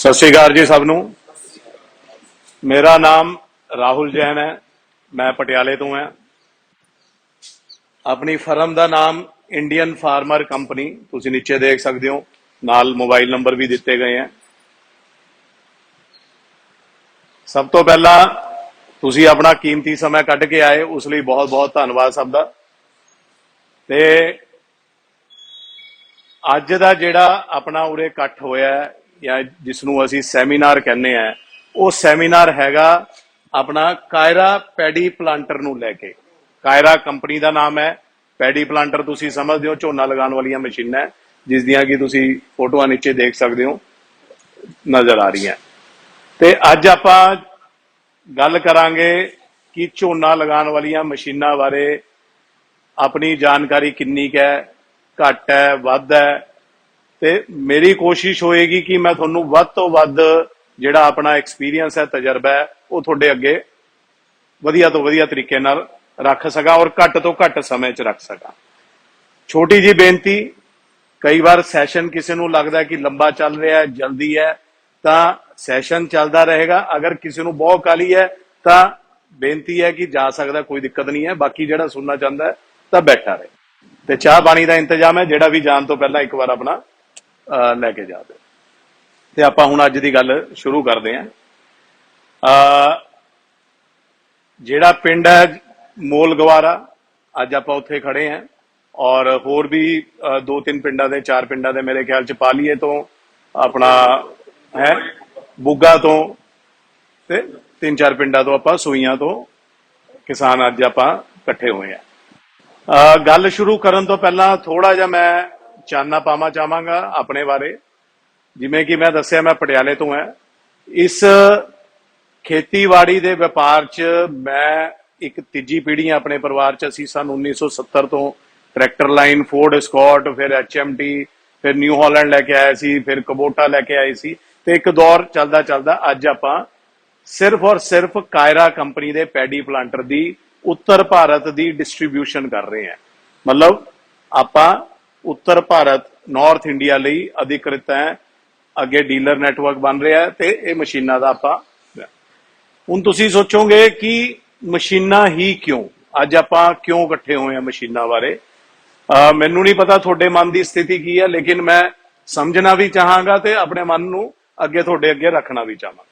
सत श्री अकाल जी सब नूं। मेरा नाम राहुल जैन है, मैं पटियाले तो है। अपनी फर्म का नाम इंडियन फार्मर कंपनी, तुसी नीचे देख सकते हो, नाल मोबाइल नंबर भी दिते गए हैं। सब तो पहला तुसी अपना कीमती समय कढ़ के आए, उस लिए बहुत बहुत धन्यवाद सबका। ते अज का जिहड़ा अपना उरे इकट्ठ होया है, या जिसनों असी सैमीनार कहने हैं, वो सैमीनार हैगा अपना कायरा पैडी प्लांटर नूं लैके। कायरा कंपनी का नाम है। पैडी प्लांटर तुसी समझते हो, झोना लगाने वाली मशीन है, जिस दियां कि तुसी फोटोआं नीचे देख सकते हो, नजर आ रही हैं। ते अज आपां गल करांगे कि झोना लगाने वाली मशीनां बारे अपनी जानकारी किन्नी क है, घट है, वध है। ते मेरी कोशिश होएगी कि मैं थोनू वध तो वध जिहड़ा अपना एक्सपीरियंस है, तजर्बा है, वो थोड़े अगे वधिया तो वधिया तरीके नाल रख सका और घट तो घट समय च रख सका। छोटी जी बेनती, कई बार सैशन किसी नूं लगदा है कि लंबा चल रहा है, जल्दी है, तां सैशन चलता रहेगा। अगर किसी नूं बहुत काली है तां बेनती है कि जा सकदा, कोई दिक्कत नहीं है। बाकी जिहड़ा सुनना चाहता है तां बैठा रहे। ते चाह पानी का इंतजाम है, जिहड़ा भी जान तो पहला एक बार अपना लैके जा दे। ते आपां हुण अज दी गल शुरू करते हैं। जिहड़ा पिंड है मोल गवारा, अज आपां उत्थे खड़े हैं, और होर भी दो तीन पिंडा दे, चार पिंडा दे मेरे ख्याल च पालीए तो अपना है, बुग्गा तो ते तीन चार पिंडा तो आपां सूइयां तो किसान अज आपां इकट्ठे हुए हैं। गल शुरू करन तो पहला थोड़ा जिहा मैं चानना पावा चाहांगा अपने बारे। जिवें कि मैं दस्सिया, मैं पटियाले तो है। इस खेतीबाड़ी दे व्यापार च मैं एक तीजी पीढ़ी अपने परिवार च। असीं सन 1970 तो ट्रैक्टर लाइन, फोर्ड स्कॉट, फिर HMT, फिर न्यू हॉलैंड लैके आए सी, फिर कबोटा लैके आए सी। ते एक दौर चलदा चलदा अज आपां सिर्फ और सिर्फ कायरा कंपनी दे पैडी प्लांटर दी उत्तर भारत दी डिस्ट्रीब्यूशन कर रहे हैं। मतलब आपां उत्तर भारत, नॉर्थ इंडिया लई अधिकृत है। अगे डीलर नैटवर्क बन रहा है, ते ये मशीनां दा आपां हुण तुसीं सोचोगे कि मशीनां ही क्यों, अज आपां क्यों इकट्ठे होए हैं मशीनां बारे। मैनू नहीं पता थोड़े मन की स्थिति की है, लेकिन मैं समझना भी चाहांगा ते अपने मन नू अगे थोड़े अगे रखना भी चाहांगा।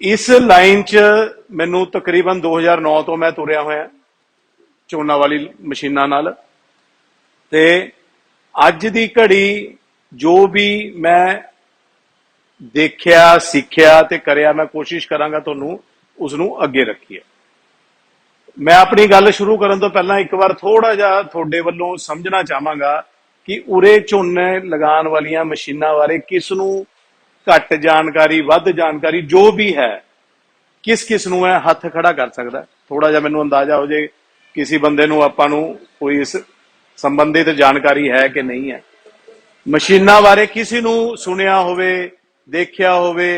इस लाइन च मैनू तकरीबन 2009 तो मैं तुरया होया झोना वाली मशीनां नाल। ते अज दी घड़ी जो भी मैं देखिया, सीखिया ते करिया, मैं कोशिश करांगा तुहानू उसनू अगे रखीए। मैं अपनी गल शुरू करन तो पहला एक बार थोड़ा जिहा थोड़े वल्लों समझना चाहांगा कि उरे झोने लगान वालियां मशीनां बारे किसनू घट जानकारी, वध जानकारी, जो भी है, किस किस नू है हथ खड़ा कर सकदा। थोड़ा जिहा मैनू अंदाजा हो जाए किसी बंदे नू आपां नू कोई इस संबंधित जानकारी है कि नहीं है। मशीनां बारे किसी नू सुनिया होवे, देखिया होवे।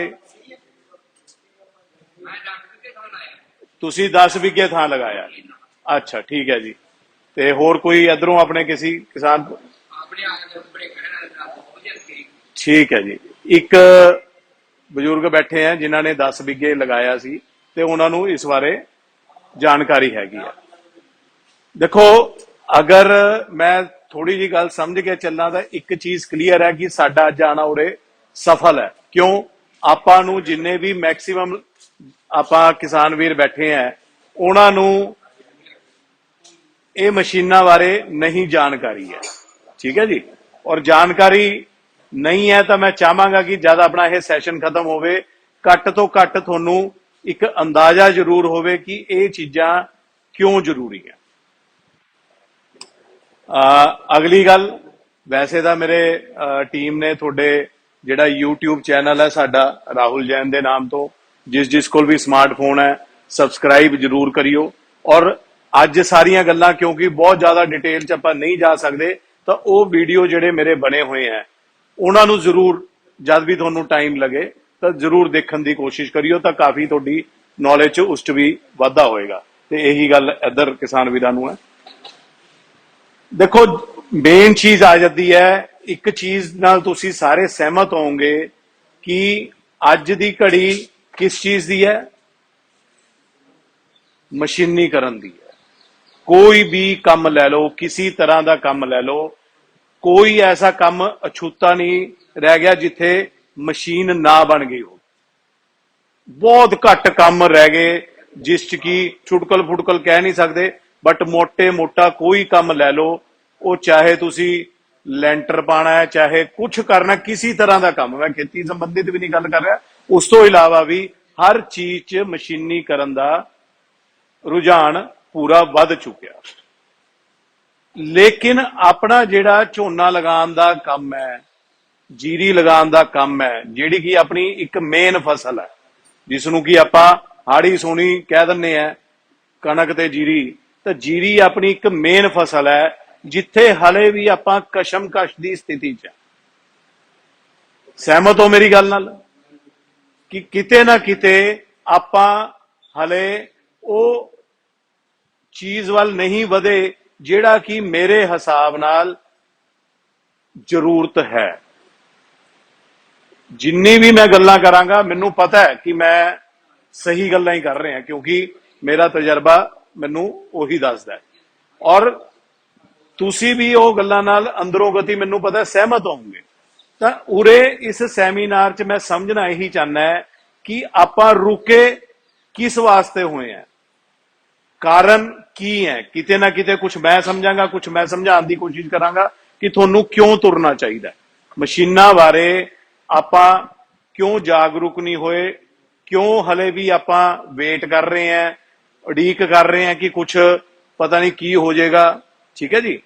तुसी 10 बीघे थां लगाया, अच्छा ठीक है जी। ते होर कोई इधरों अपने किसी किसान, ठीक है जी। एक बजुर्ग बैठे हैं जिन्होंने 10 बीघे लगाया सी, ते उन्होंने इस बारे जानकारी हैगी है। देखो, अगर मैं थोड़ी जी गल समझ के चलना तो एक चीज क्लीयर है कि साडा अज आना उरे सफल है। क्यों? आपां नू जिन्ने भी मैक्सीमम आपां किसान वीर बैठे हैं, उन्होंने ये मशीनां बारे नहीं जानकारी है, ठीक है जी। और जानकारी नहीं है तो मैं चाहांगा कि ज्यादा अपना यह सैशन खत्म होवे, घट तो घट थोनू एक अंदाजा जरूर होवे कि ये चीजां क्यों जरूरी है। अगली गल, वैसे तो मेरे टीम ने थोड़े जिहड़ा यूट्यूब चैनल है साडा राहुल जैन दे नाम तो, जिस कोल भी स्मार्टफोन है सबसक्राइब जरूर करियो। और अज सारियां गल्लां क्योंकि बहुत ज्यादा डिटेल च आपां नहीं जा सकते, तो वो वीडियो जिहड़े मेरे बने हुए हैं उन्होंने जरूर जब भी तुहानू टाइम लगे तो जरूर देखने की कोशिश करियो, तो काफी तुहाडी नॉलेज च उस भी वाधा होएगा। तो यही गल इधर किसान वीरां नू है। देखो, मेन चीज आ जाती है, एक चीज नाल तुसी सारे सहमत होंगे कि अज की घड़ी किस चीज की है? मशीनीकरण की है। कोई भी काम लै लो, किसी तरह का काम लै लो, कोई ऐसा काम अछूता नहीं रह गया जिथे मशीन ना बन गई हो। बहुत घट काम रह गए जिस च की छुटकल फुटकल कह नहीं सकते, बट मोटे मोटा कोई काम लै लो, वो चाहे तुसी लैंटर पाना है, चाहे कुछ करना, किसी तरह का काम, मैं खेती संबंधित भी नहीं गल कर रहा, उस तो इलावा भी हर चीज च मशीनीकरण का रुझान पूरा वध चुकिया। लेकिन अपना जिहड़ा झोना लगान का काम है, जीरी लगान का काम है, जिहड़ी कि अपनी एक मेन फसल है, जिसनों की आपां हाड़ी सोनी कह दिंदे हैं, कणक ते जीरी, तो जीरी अपनी एक मेन फसल है जिथे हले भी आपां कशमकश की स्थिति च। सहमत हो मेरी गल नाल कि किते ना किते आपां हले वो चीज वाल नहीं वधे जिहड़ा कि मेरे हिसाब नाल जरूरत है। जिन्नी भी मैं गल्लां करांगा, मैनू पता है कि मैं सही गल्लां ही कर रहे हैं, क्योंकि मेरा तजर्बा मैनू उही दसदा है, और तुसी भी वो गल्लां नाल अंदरों गति मैनू पता है सहमत होंगे। तो उरे इस सैमीनार च मैं समझना यही चाहना है कि आपां रुके किस वास्ते हुए हैं, कारण की है। किते ना किते कुछ मैं समझांगा, कुछ मैं समझाने की कोशिश करांगा कि थोनू क्यों तुरना चाहिए। मशीनां बारे आपां क्यों जागरूक नहीं होए, क्यों हले भी आपां वेट कर रहे हैं, उड़ीक कर रहे हैं कि कुछ पता नहीं की हो जाएगा। ठीक है जी,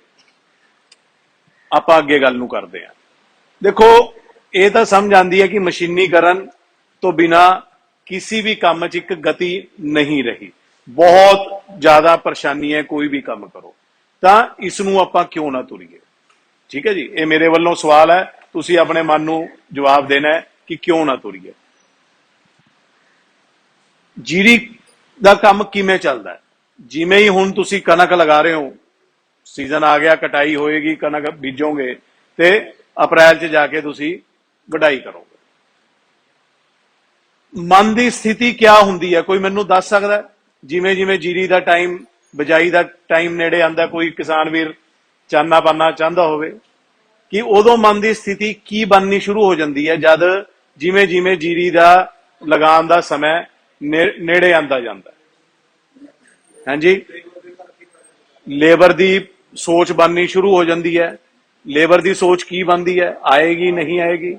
आपां अगे गल नूं करदे हैं। देखो, ये तो समझ आती है कि मशीनीकरण तो बिना किसी भी काम च एक गति नहीं रही, बहुत ज्यादा परेशानी है कोई भी काम करो, तो इसनूं आपां क्यों ना तुरीए। ठीक है जी, ये मेरे वालों सवाल है, तुसी अपने मन नूं जवाब देना है कि क्यों ना तुरीए। जीरी का काम किवें चलदा है? जिवें ही हुण तुसी कणक लगा रहे हो, सीजन आ गया, कटाई होएगी, कणक बीजोगे, ते अप्रैल च जाके तुसी वढाई करोगे। मन की स्थिति क्या हुंदी है, कोई मैनू दस सकदा है? जिवें जिवें जीरी का टाइम, बिजाई का टाइम नेड़े आंदा, कोई किसान वीर चाना पाना चाहता होवे कि उदों मन की स्थिति की बननी शुरू हो जाती है, जद जिमें जिमें जीरी का लगान का समय नेड़े आंदा जांदा है। हाँ जी, लेबर की सोच बननी शुरू हो जाती है। लेबर की सोच की बनती है, आएगी नहीं आएगी,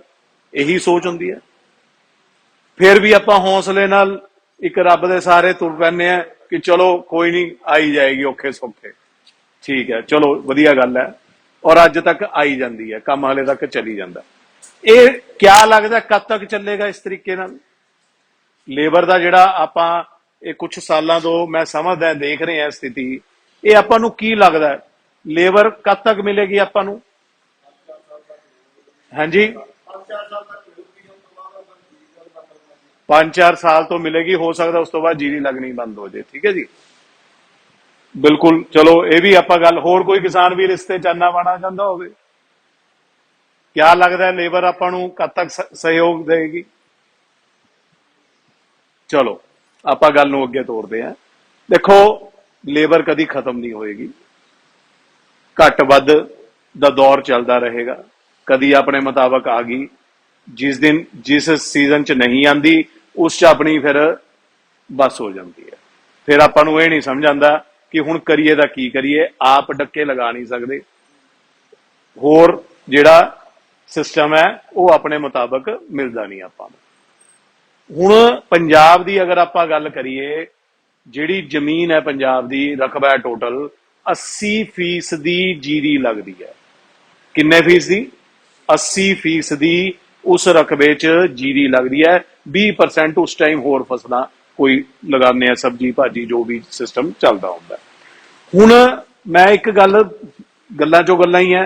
यही सोच होंगी है। फिर भी आपां हौसले नाल एक रब दे सहारे तुर पैने हैं कि चलो कोई नहीं, आई जाएगी औखे सौखे, ठीक है, चलो वधिया गल है, और अज तक आई जाती है, काम हले तक चली जाता। ये क्या लगता कद तक चलेगा इस तरीके नाल? लेबर का जिहड़ा आपां ये कुछ सालों तो मैं समझदा देख रहे हैं स्थिति, ये आपां नूं की लगता है लेबर कद तक मिलेगी आपां नूं? हाँ जी, 5-4 साल तो मिलेगी, हो सकता उस तो बाद जीरी लगनी बंद हो जाए। ठीक है जी, बिल्कुल। चलो ये भी आपां गल, होर कोई किसान भी रिश्ते चाना पाना चाहता हो, क्या लगता है लेबर आपां नूं कद तक सहयोग देगी? चलो आपां गल नूं अगे तोड़ते हैं। देखो, लेबर कदी खत्म नहीं होएगी, घट वध दा दौर चलता रहेगा, कदी अपने मुताबिक आ गई, जिस दिन जिस सीजन च नहीं आती उस च अपनी फिर बस हो जाती है। फिर आपां नूं ये नहीं समझ आता कि हुण करिए तां की करिए, आप डक्के लगा नहीं सकते, होर जिहड़ा सिस्टम है वो अपने मुताबिक मिलता नहीं आपां नूं। हुण पंजाब दी अगर आपां गल करिए, जिहड़ी जमीन है पंजाब दी, रकबा है टोटल 80% जीरी लगती है। किन्ने फीसदी? 80% उस रकबे च जीरी लगती है, 20% उस टाइम होर फसलां कोई लगाने, सब्जी भाजी जो भी सिस्टम चलता होंदा है। हुण मैं एक गल, गल्लां चो गल्लां ही है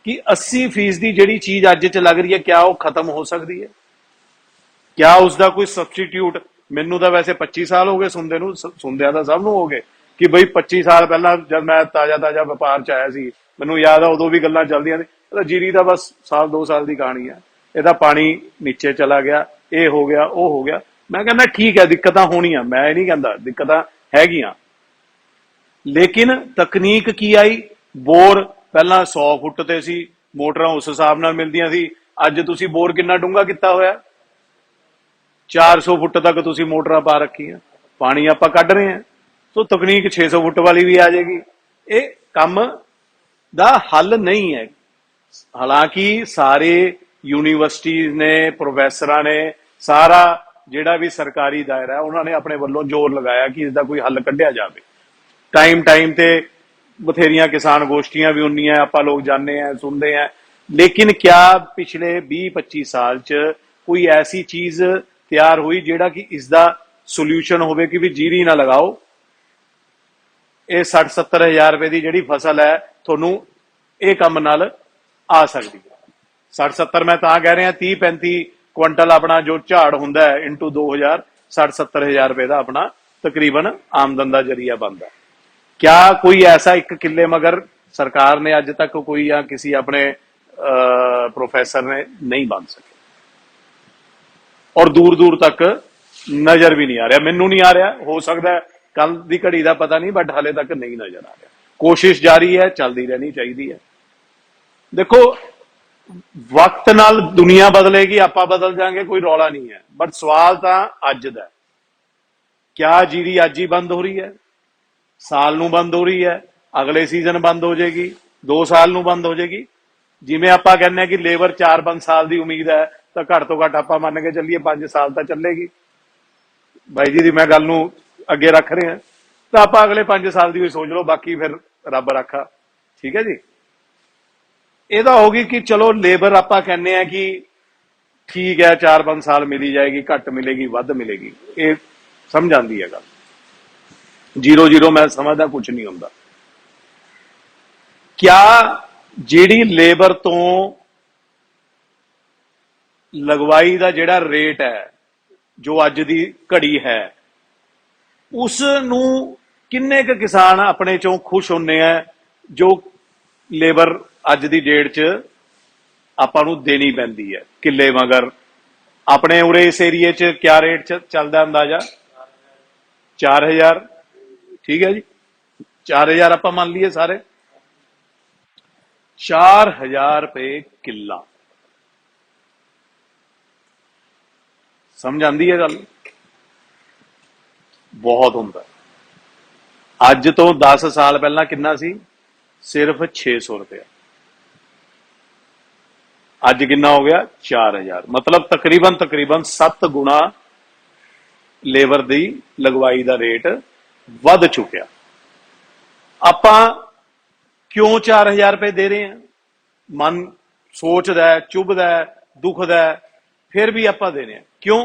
कि 80% जिहड़ी चीज अज च लग रही है, क्या वो खत्म हो सकती है? क्या उसका कोई सबस्टिट्यूट? मैनू तो वैसे 25 साल हो गए सुनदिया तो सब नूं हो गए कि बई 25 साल पहला जब मैं ताजा ताजा व्यापार च आया सी, मैनू याद है उदों भी गल्लां चलदियां ने, जीरी का बस 1-2 साल की कहानी है, ਇਹਦਾ ਪਾਣੀ ਨੀਚੇ ਚਲਾ ਗਿਆ, ਇਹ ਹੋ ਗਿਆ, ਉਹ ਹੋ ਗਿਆ। ਮੈਂ ਕਹਿੰਦਾ ਠੀਕ ਹੈ, ਦਿੱਕਤਾਂ ਹੋਣੀਆਂ, ਮੈਂ ਇਹ ਨਹੀਂ ਕਹਿੰਦਾ, ਦਿੱਕਤਾਂ ਹੈਗੀਆਂ, ਲੇਕਿਨ ਤਕਨੀਕ ਕੀ ਆਈ? ਬੋਰ ਪਹਿਲਾਂ 100 ਫੁੱਟ ਤੇ ਸੀ, ਮੋਟਰਾਂ ਉਸ ਹਿਸਾਬ ਨਾਲ ਮਿਲਦੀਆਂ ਸੀ। ਅੱਜ ਤੁਸੀਂ ਬੋਰ ਕਿੰਨਾ ਡੂੰਘਾ ਕੀਤਾ ਹੋਇਆ? 400 ਫੁੱਟ ਤੱਕ ਤੁਸੀਂ ਮੋਟਰਾਂ ਪਾ ਰੱਖੀਆਂ, ਪਾਣੀ ਆਪਾਂ ਕੱਢ ਰਹੇ ਹਾਂ। ਸੋ ਤਕਨੀਕ 600 ਫੁੱਟ ਵਾਲੀ ਵੀ ਆ ਜਾਏਗੀ। ਇਹ ਕੰਮ ਦਾ ਹੱਲ ਨਹੀਂ ਹੈ। ਹਾਲਾਂਕਿ ਸਾਰੇ ਯੂਨੀਵਰਸਿਟੀਜ਼ ਨੇ, ਪ੍ਰੋਫੈਸਰਾਂ ਨੇ, ਸਾਰਾ ਜਿਹੜਾ ਵੀ ਸਰਕਾਰੀ ਦਾਇਰਾ ਹੈ, ਉਹਨਾਂ ਨੇ ਆਪਣੇ ਵੱਲੋਂ ਜ਼ੋਰ ਲਗਾਇਆ ਕਿ ਇਸ ਦਾ ਕੋਈ ਹੱਲ ਕੱਢਿਆ ਜਾਵੇ। ਟਾਈਮ ਟਾਈਮ ਤੇ ਬਥੇਰੀਆਂ ਕਿਸਾਨ ਗੋਸ਼ਟੀਆਂ ਵੀ ਹੁੰਦੀਆਂ, ਆਪਾਂ ਲੋਕ ਜਾਣਦੇ हैं, सुनते हैं, लेकिन क्या पिछले 20-25 साल च कोई ऐसी चीज ਤਿਆਰ ਹੋਈ ਜਿਹੜਾ ਕਿ ਇਸ ਦਾ ਸੋਲੂਸ਼ਨ ਹੋਵੇ ਕਿ ਵੀ ਜੀਰੀ ਨਾ ਲਗਾਓ, ਇਹ 60-70 ਹਜ਼ਾਰ ਰੁਪਏ ਦੀ ਜਿਹੜੀ ਫਸਲ ਹੈ ਤੁਹਾਨੂੰ ਇਹ ਕੰਮ ਨਾਲ ਆ ਸਕਦੀ ਹੈ। 60-70 ਮੈਂ ਤਾਂ ਕਹਿ ਰਿਹਾ, 30-35 ਕੁਇੰਟਲ ਆਪਣਾ ਜੋ ਝਾੜ ਹੁੰਦਾ ਹੈ ਇੰਟੂ 2000, 60-70 ਹਜ਼ਾਰ ਰੁਪਏ ਦਾ ਆਪਣਾ ਤਕਰੀਬਨ ਆਮਦਨ ਦਾ ਜਰੀਆ ਬਣਦਾ। क्या कोई ऐसा एक किले मगर सरकार ने अज तक कोई या किसी अपने प्रोफेसर ने नहीं बन सके, और दूर दूर तक नजर भी नहीं आ रहा। मैनू नहीं आ रहा, हो सकता है कल की घड़ी का पता नहीं, बट हाले तक नहीं नजर आ रहा। कोशिश जारी है, चलती रहनी चाहिए है। देखो, वक्त नाल दुनिया बदलेगी, आपां बदल जाएंगे, कोई रौला नहीं है, बट सवाल तो अज दा, क्या जीरी अज ही बंद हो रही है? साल नूं बंद हो रही है, अगले सीजन बंद हो जाएगी, 2 साल नूं बंद हो जाएगी। जिवें आपां कहने कि लेबर 4-5 साल की उम्मीद है, तो घट तो घट आपां मन के चलिए 5 साल तक चलेगी। भाई जी दी मैं गल नूं अगे रख रहे हैं, तो आपां अगले 5 साल की भी सोच लो, बाकी फिर रब रखा। ठीक है जी। यह होगी कि चलो लेबर आपां कहने हैं कि ठीक है 4-5 साल मिली जाएगी, घट मिलेगी, वध मिलेगी, ये समझ आती है गल। 0-0 मैं समझदा कुछ नहीं होंदा। क्या जिहड़ी लेबर तो लगवाई दा जिहड़ा रेट है, जो अज दी घड़ी है, उस नूं किन्ने क किसान अपने चों खुश होने हैं जो लेबर अज दी डेट च आपां नूं देनी पैंदी है किले मगर? अपने उरे इस एरिए च क्या रेट चलदा अंदाजा? 4000। ठीक है जी, 4000 आप मान लीए सारे, 4000 रुपए किला। समझ आती है गल? बहुत होंदा। अज तो 10 साल पहला कितना सी? सिर्फ 600 रुपया। अज कितना हो गया? 4000। मतलब तकरीबन 7 गुणा लेबर दी लगवाई दा रेट वध चुकिया। आपां क्यों 4000 रुपए दे रहे हैं? मन सोचदा है, चुभदा है, दुखदा है, फिर भी आपां दे रहे हैं। क्यों?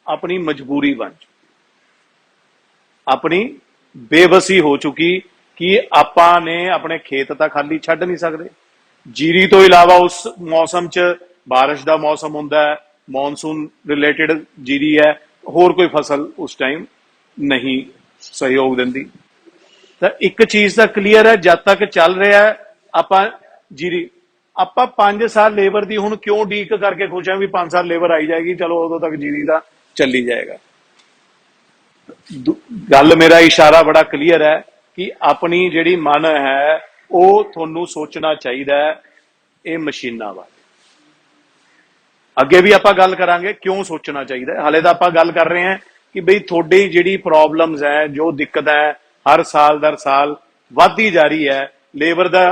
अपनी मजबूरी बन चुकी, अपनी बेबसी हो चुकी कि आपां ने अपने खेत तां खाली छड्ड नहीं सकदे। जीरी तो इलावा उस मौसम च बारिश का मौसम हुंदा है, मॉनसून रिलेटेड जीरी है, होर कोई फसल उस टाइम नहीं सहयोग दिंदी। तो एक चीज तो क्लीयर है, जब तक चल रहा है आपां जीरी, आपां 5 साल लेबर दी हुण क्यों उਡੀਕ करके खुश हैं भी 5 साल लेबर आई जाएगी, चलो उदों तक जीरी का चली जाएगा। गल मेरा इशारा बड़ा क्लीयर है कि अपनी जिहड़ी मन है वो तुहानूं सोचना चाहिए ये मशीनां बारे। अगे भी आपां गल करांगे क्यों सोचना चाहिए। हाले तो आपां गल कर रहे हैं कि बई थोड़ी जिहड़ी प्रॉब्लम्स है, जो दिक्कत है हर साल दर साल वधदी जा रही है, लेबर दा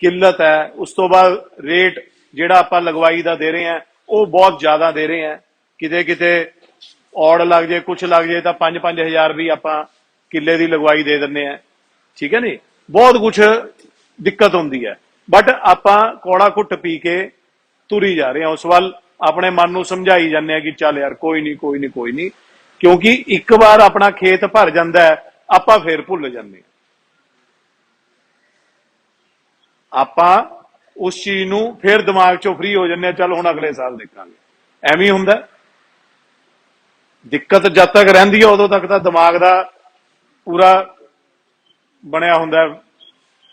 किल्लत है, उस तो बाद रेट जिहड़ा आपां लगवाई दा दे रहे हैं वो बहुत ज्यादा दे रहे हैं। किते किते औड़ लग जाए, कुछ लग जाए तो 5-5 हज़ार भी आपां किले दी लगवाई दे दिंदे हैं। ठीक है नी, बहुत कुछ दिक्कत होंदी है, बट आपां कौड़ा घुट पी के तुरी जा रहे हैं। उस वल अपने मन नूं समझाई जाने हैं कि चल यार कोई नहीं कोई नहीं कोई नहीं, क्योंकि एक बार अपना खेत भर जाता है आपां फिर भुल जाते। आपां उस चीज नूं फिर दिमाग चों फ्री हो जाते, चल हुण अगले साल देखांगे। एवें ही हुंदा। दिक्कत जब तक रहिंदी है उदों तक तो दिमाग का पूरा बनया हुंदा,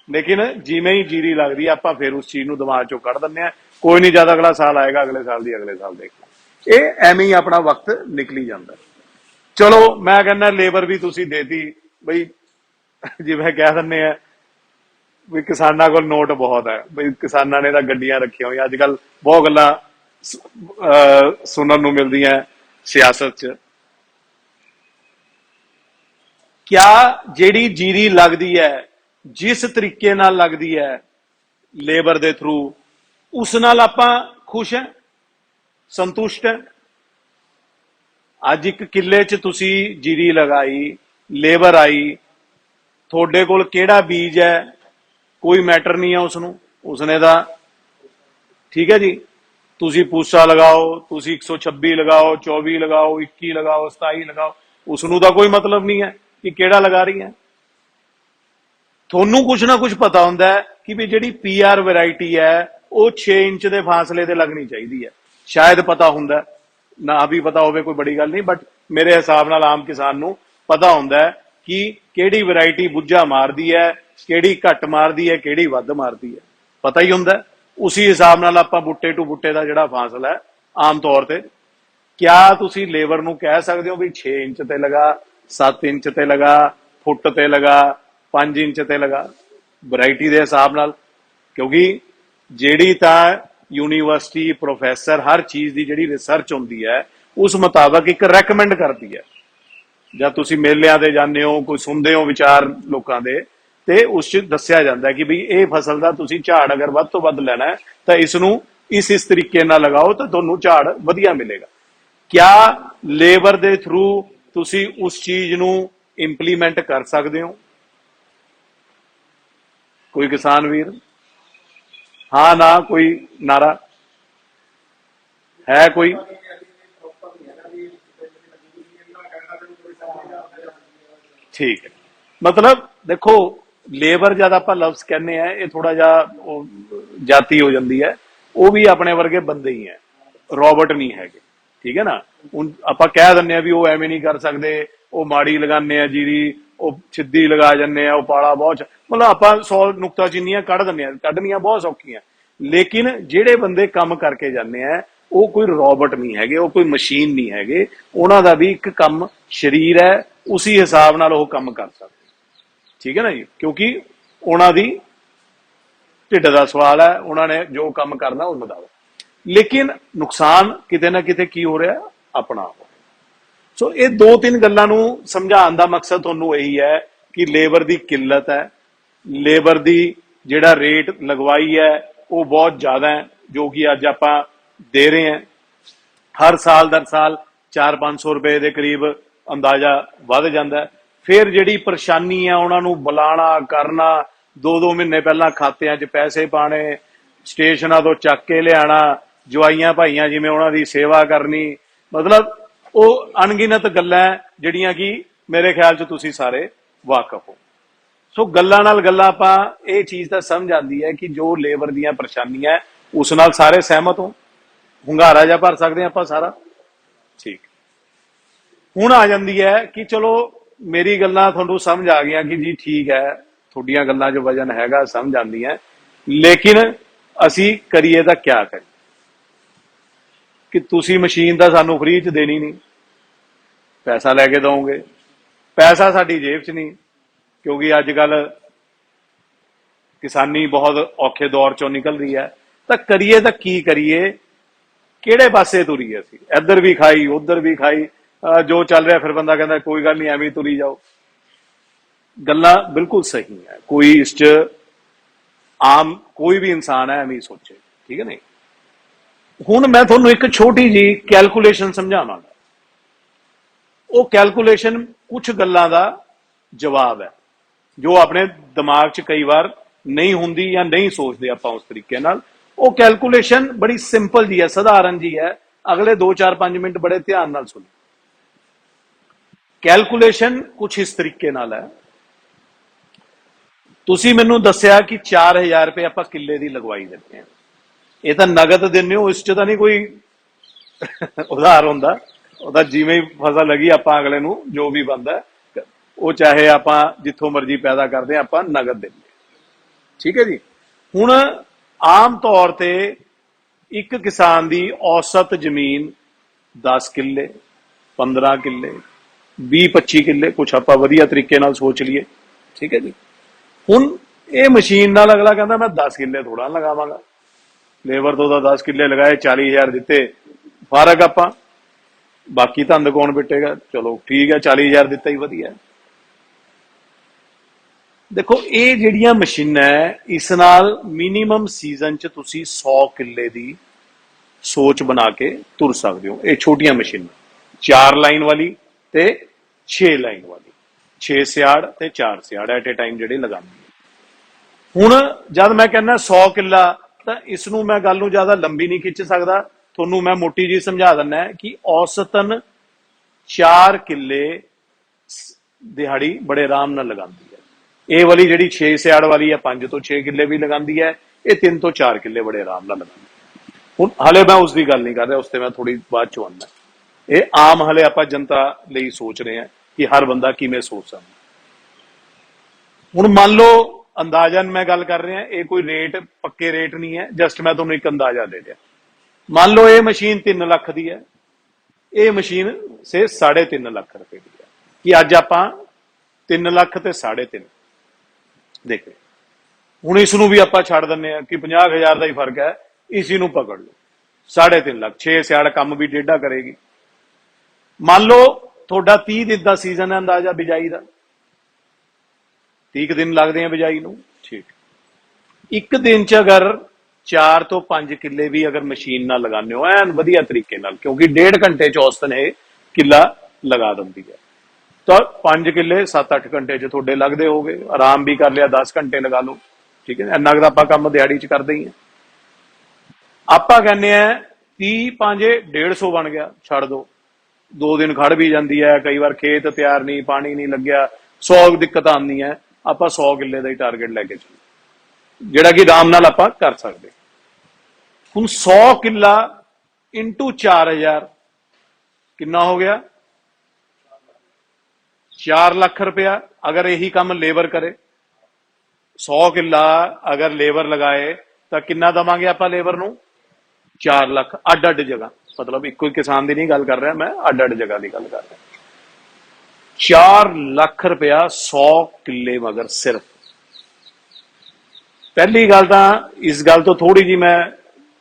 लेकिन जिवें ही जीरी लगदी आपां फिर उस चीज नूं दिमाग चों कढ दिंदे आ, कोई नहीं, ज्यादा अगला साल आएगा, अगले साल दी अगले साल देख ये एवं ही अपना वक्त निकली जाता। चलो मैं कहना लेबर भी तुसी देती बई, जिवें कह दिंदे आ भी किसानां कोल नोट बहुत है, बई किसानां ने तां गड्डियां रखियां होईयां। अजकल बहुत गल्लां सुनन नूं मिलदियां सियासत च। क्या जिहड़ी जीरी लगदी है जिस तरीके नाल लगदी है लेबर दे थ्रू, उस नाल आपां खुश हैं, संतुष्ट हैं? अज एक किले च तुसी जीरी लगाई, लेबर आई, थोड़े कोल केड़ा बीज है कोई मैटर नहीं है उसनों, उसने दा ठीक है जी, तुसी पूसा लगाओ, तुसी 126 लगाओ, 24 लगाओ, 21 लगाओ, 27 लगाओ, उसनों दा कोई मतलब नहीं है कि केड़ा लगा रही है। थोनू कुछ ना कुछ पता होंदा है कि भी जिहड़ी PR वैरायटी है वो 6 इंच के फासले ते लगनी चाहिए है, शायद पता होंदा है, ना भी पता होवे कोई बड़ी गल नहीं, बट मेरे हिसाब नाल आम किसान नूं पता होंदा है कि केड़ी वैरायटी बुझा मारदी है, केड़ी घट मारदी है, केड़ी वध मारदी है, पता ही होंदा है। उसी हिसाब नाल आपां बुट्टे टू बुट्टे का जिहड़ा फासला है आम तौर पर, क्या तुसी लेबर नूं कह सकदे हो भी 6 इंच ते लगा, 7 इंच ते लगा, फुट ते लगा, 5 इंच ते लगा, वैरायटी के हिसाब नाल? क्योंकि जिहड़ी तां यूनीवर्सिटी प्रोफैसर हर चीज़ की जिहड़ी रिसर्च होंदी है उस मुताबक एक रैकमेंड करती है। जब तुसी मेलियां ते जांदे हो, कोई सुनते हो विचार लोकां दे, ते उस च दस्सिया जांदा है कि भी ये फसल का तुसी झाड़ अगर वध तो वध लैना है तो इसनूं इस तरीके नाल लगाओ तो तुहानूं झाड़ वधिया मिलेगा। क्या लेबर दे थ्रू तुसी उस चीज नूं इंप्लीमेंट कर सकते हो? कोई किसान वीर हाँ ना कोई नारा है कोई? ठीक है, मतलब देखो लेबर जब आप लफ्ज कहने हैं ये थोड़ा जा जाति हो जाती है, वो भी अपने वर्गे बंदे ही है, रॉबर्ट नहीं है, ठीक है ना। ਹੁਣ ਆਪਾਂ ਕਹਿ ਦਿੰਨੇ ਆ ਵੀ ਉਹ ਐਵੇਂ ਨਹੀਂ ਕਰ ਸਕਦੇ, ਉਹ ਮਾੜੀ ਲਗਾਉਂਦੇ ਆ ਜੀਰੀ, ਉਹ ਸਿੱਧੀ ਲਗਾ ਜਾਂਦੇ ਆ, ਉਹ ਪਾਲਾ ਬਹੁਤ, ਮਤਲਬ ਆਪਾਂ 100 ਨੁਕਤਾਚੀਨੀਆਂ ਕੱਢ ਦਿੰਦੇ ਆ, ਕੱਢਣੀਆਂ ਬਹੁਤ ਸੌਖੀਆਂ। ਲੇਕਿਨ ਜਿਹੜੇ ਬੰਦੇ ਕੰਮ ਕਰਕੇ ਜਾਂਦੇ ਆ ਉਹ ਕੋਈ ਰੋਬੋਟ ਨਹੀਂ ਹੈਗੇ, ਉਹ ਕੋਈ ਮਸ਼ੀਨ ਨਹੀਂ ਹੈਗੇ, ਉਹਨਾਂ ਦਾ ਵੀ ਇੱਕ ਕੰਮ ਸਰੀਰ ਹੈ, ਉਸੇ ਹਿਸਾਬ ਨਾਲ ਉਹ ਕੰਮ ਕਰ ਸਕਦੇ, ठीक है ना जी, क्योंकि उन्होंने ढिड का सवाल है, उन्होंने जो काम करना उस मुताबिक। लेकिन नुकसान किते ना किते की हो रहा है अपना हो। सो ये 2-3 गल्लां समझाने का मकसद तुहानूं यही है कि लेबर की किल्लत है, लेबर की जिहड़ा रेट लगवाई है वो बहुत ज्यादा है, जो कि अज आपां दे रहे हैं। हर साल दर साल 400-500 रुपए के करीब अंदाजा वध जाता है। फिर जिहड़ी परेशानी है उन्होंने बुलाना करना, 2-2 महीने पहला खात्यां च पैसे पाने, स्टेशनां तो चक के लियाना, जवाइयां भाइयां जिवें उन्हां दी सेवा करनी, मतलब वो अनगिनत गल्लां जिहड़ियां कि मेरे ख्याल च तुसीं सारे वाकफ हो। सो गल्लां नाल गल्लां आपां ये चीज़ तां समझ आती है कि जो लेबर दीयां परेशानियां उस नाल सारे सहमत हो, हुंगारा जा भर सकदे आपां सारा ठीक। हुण आ जांदी है कि चलो मेरी गल्लां तुहानूं समझ आ गई कि जी ठीक है, तुहाडीआं गल्लां जो वजन हैगा समझ आंदी है, लेकिन असी करिए तां क्या करिए कि तुसी मशीन तां सानूं फ्री च देनी नहीं, पैसा लैके दोगे, पैसा साडी जेब च नहीं, क्योंकि अजकल किसानी बहुत औखे दौर चों निकल रही है। तां करिए तां की करिए, किहड़े पासे तुरीए असीं? इधर भी खाई उधर भी खाई, जो चल रहा फिर बंदा कहता कोई गल नहीं एवं तुरी जाओ। गल्लां बिल्कुल सही है, कोई इस च आम कोई भी इंसान है एवं सोचे, ठीक है नहीं। हुण मैं तुहानूं एक छोटी जी कैलकुलेशन समझावांगा, वो कैलकुलेशन कुछ गल्लां दा जवाब है जो अपने दिमाग च कई बार नहीं हुंदी या नहीं सोचते आपां उस तरीके नाल। वो कैलकुलेशन बड़ी सिंपल जी है, सधारण जी है, अगले 2-4-5 मिनट बड़े ध्यान नाल सुनो। कैलकुलेशन कुछ इस तरीके नाल है, तुसी मैनू दस्सिया कि 4000 रुपये आपां किले दी लगवाई देते हैं, ये तो नगद देने हो, इस च तां नहीं कोई उधार होंदा, उहदा जिवें ही फसल लगी आपां अगले नू जो भी बनदा वो चाहे आपां जिथों मर्जी पैदा करदे आपां नगद देंगे, ठीक है जी। हुण आम तौर ते एक किसान की औसत जमीन 10 किले 15 किले 20-25 किले कुछ आप वधिया तरीके नाल सोच लीए, ठीक है जी। हुण ये मशीन नाल अगला कहता मैं 10 किले थोड़ा लगावांगा, लेबर तो 10 किले लगाए 40,000 दिते, फारक आपां, बाकी धंद कौन पिटेगा। चलो ठीक है 40,000 दिता ही वधिया है। देखो ये जिहड़ियां मशीनां है इस नाल मिनीमम सीजन च तुसी 100 किले दी सोच बना के तुर सकते हो। ये छोटियां मशीनां 4 लाइन वाली ते 6 लाइन वाली, 6 सियाड़ ते 4 सियाड़ एट ए टाइम जिहड़े लगांदी है। हुण जद मैं कहना 100 किला तो इसनूं मैं गल नूं ज्यादा लंबी नहीं खिंच सकदा, तुहानूं मैं मोटी जी समझा दिंदा कि औसतन 4 किले दिहाड़ी बड़े आराम नाल लगांदी है। ये वाली जिहड़ी 6 सियाड़ वाली है 5 तो 6 किले भी लगांदी है, ये 3 तो 4 किले बड़े आराम नाल लगांदी है। हुण हले मैं उसकी गल नहीं कर रहा, उसते मैं थोड़ी बाद चो आना। ये आम हले आपां जनता लई सोच रहे हैं कि हर बंदा किवें सोच सकदा। हुण मान लो अंदाजन मैं गल कर रहा, ये कोई रेट पक्के रेट नहीं है, जस्ट मैं तुहानूं एक अंदाजा दे दिया। मान लो ये मशीन 3 लाख की है, ये मशीन से 3.5 लाख रुपए की है कि अज आपां 3 लाख ते 3.5 देख हुण इसनूं भी आपां छड्ड दिंदे कि 50,000 का ही फर्क है, इसी नूं पकड़ लो 3.5 लाख 6 सियाड़ काम भी डेढ़ा करेगी। मान लो थोड़ा 30 दिन का सीजन है अंदाजा बिजाई का, 30 दिन लगते हैं बिजाई नूं, ठीक। एक दिन च अगर 4 तो 5 किले भी अगर मशीन ना लगाने हो एन वधिया तरीके नाल, क्योंकि 1.5 घंटे च औसतन ये किला लगा दिंदी है, तो 5 किले 7-8 घंटे च थोड़े लगते हो गए, आराम भी कर लिया 10 घंटे लगा लो, ठीक है। इन्ना कुछ आपां काम दिहाड़ी च करते ही हैं। आपां कहने 30 5 150 बन गया, छड़ दो 2 दिन खड़ भी जाती है, कई बार खेत तैयार नहीं, पानी नहीं लग्या, 100 दिक्कत आती है। आप 100 किले का ही टारगेट लैके चलो जिहड़ा कि आराम नाल आपां कर सकते। हुण 100 किला इंटू 4,000 कितना हो गया, 4 लाख रुपया। अगर यही काम लेबर करे 100 किला अगर लेबर लगाए तो कितना देवांगे आपां लेबर नूं, 4 लाख अड अड जगह, मतलब एक कोई किसान की नहीं गल कर रहा मैं, अड अड जगह की गल कर रहा। 4 लाख रुपया 100 किले मगर सिर्फ। पहली गल तो इस गल तो थोड़ी जी मैं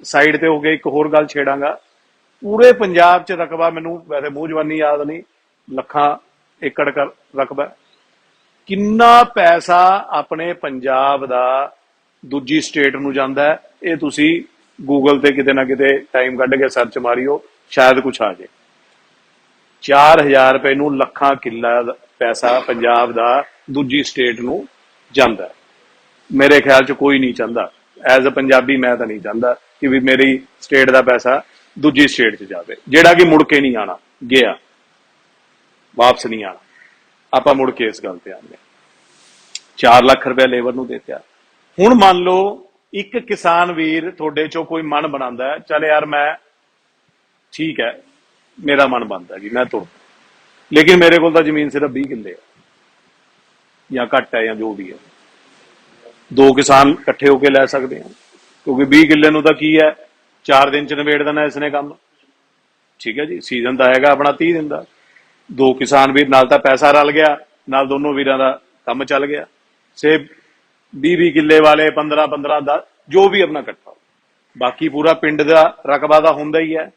साइड ते हो गई, एक होर गल छेड़ांगा। पूरे पंजाब च रकबा मैनू वैसे मूंह जवानी याद नहीं, लखां एकड़ का रकबा, किन्ना पैसा अपने पंजाब दा दूजी स्टेट नूं जांदा है, ये तुसी गूगल ते किते ना किते टाइम कढ के सर्च मारियो, शायद कुछ आ जाए। 4,000 रुपए नूं लखां किला पैसा पंजाब दा दूजी स्टेट नूं जांदा है। मेरे ख्याल च कोई नहीं चाहता, एज अ पंजाबी मैं तो नहीं चाहता कि भी मेरी स्टेट का पैसा दूजी स्टेट च जाए, जेड़ा कि मुड़ के नहीं आना, गया वापस नहीं आना। आप मुड़ के इस गल ते आने 4 लाख रुपया लेबर नूं देता। हुण मान लो एक किसान वीर थोड़े चो कोई मन बनाता है, चल यार मैं ठीक है मेरा मन बनता है कि मैं तुर, लेकिन मेरे को तो जमीन सिर्फ 20 किले है या घट है या जो भी है, 2 किसान इकट्ठे होकर लै सकते हैं, क्योंकि 20 किले नूं तां की है 4 दिन च निबेड़ देना इसने काम, ठीक है जी। सीजन तो हैगा अपना 30 दिन का, 2 किसान वीर नाल तां पैसा रल गया, नाल दोनों वीरां दा काम चल गया। से 20-20 किले वाले 15-15 10 जो भी अपना इकट्ठा हो, बाकी पूरा पिंड का रकबा तो हुंदा ही है।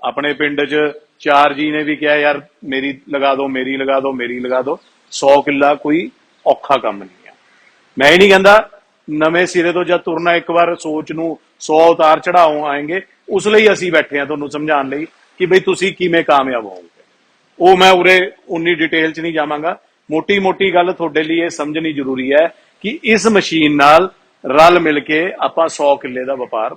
अपने पिंड च 4 जी ने भी कहा यार मेरी लगा दो, मेरी लगा दो, मेरी लगा दो। 100 किला कोई औखा काम नहीं है। मैं ही नहीं कहता नवे सिरे तो जब तुरना एक बार सोच नूं 100 उतार चढ़ाओ आएंगे, उस लिए असीं बैठे हैं तुहानूं समझाउण लई कि बई तुसीं किवें कामयाब होवोगे। वो मैं उरे उन्नी डिटेल च नहीं जावांगा, मोटी मोटी गल तुहाडे लिए समझनी जरूरी है कि इस मशीन नाल रल मिल के आपां 100 किले का व्यापार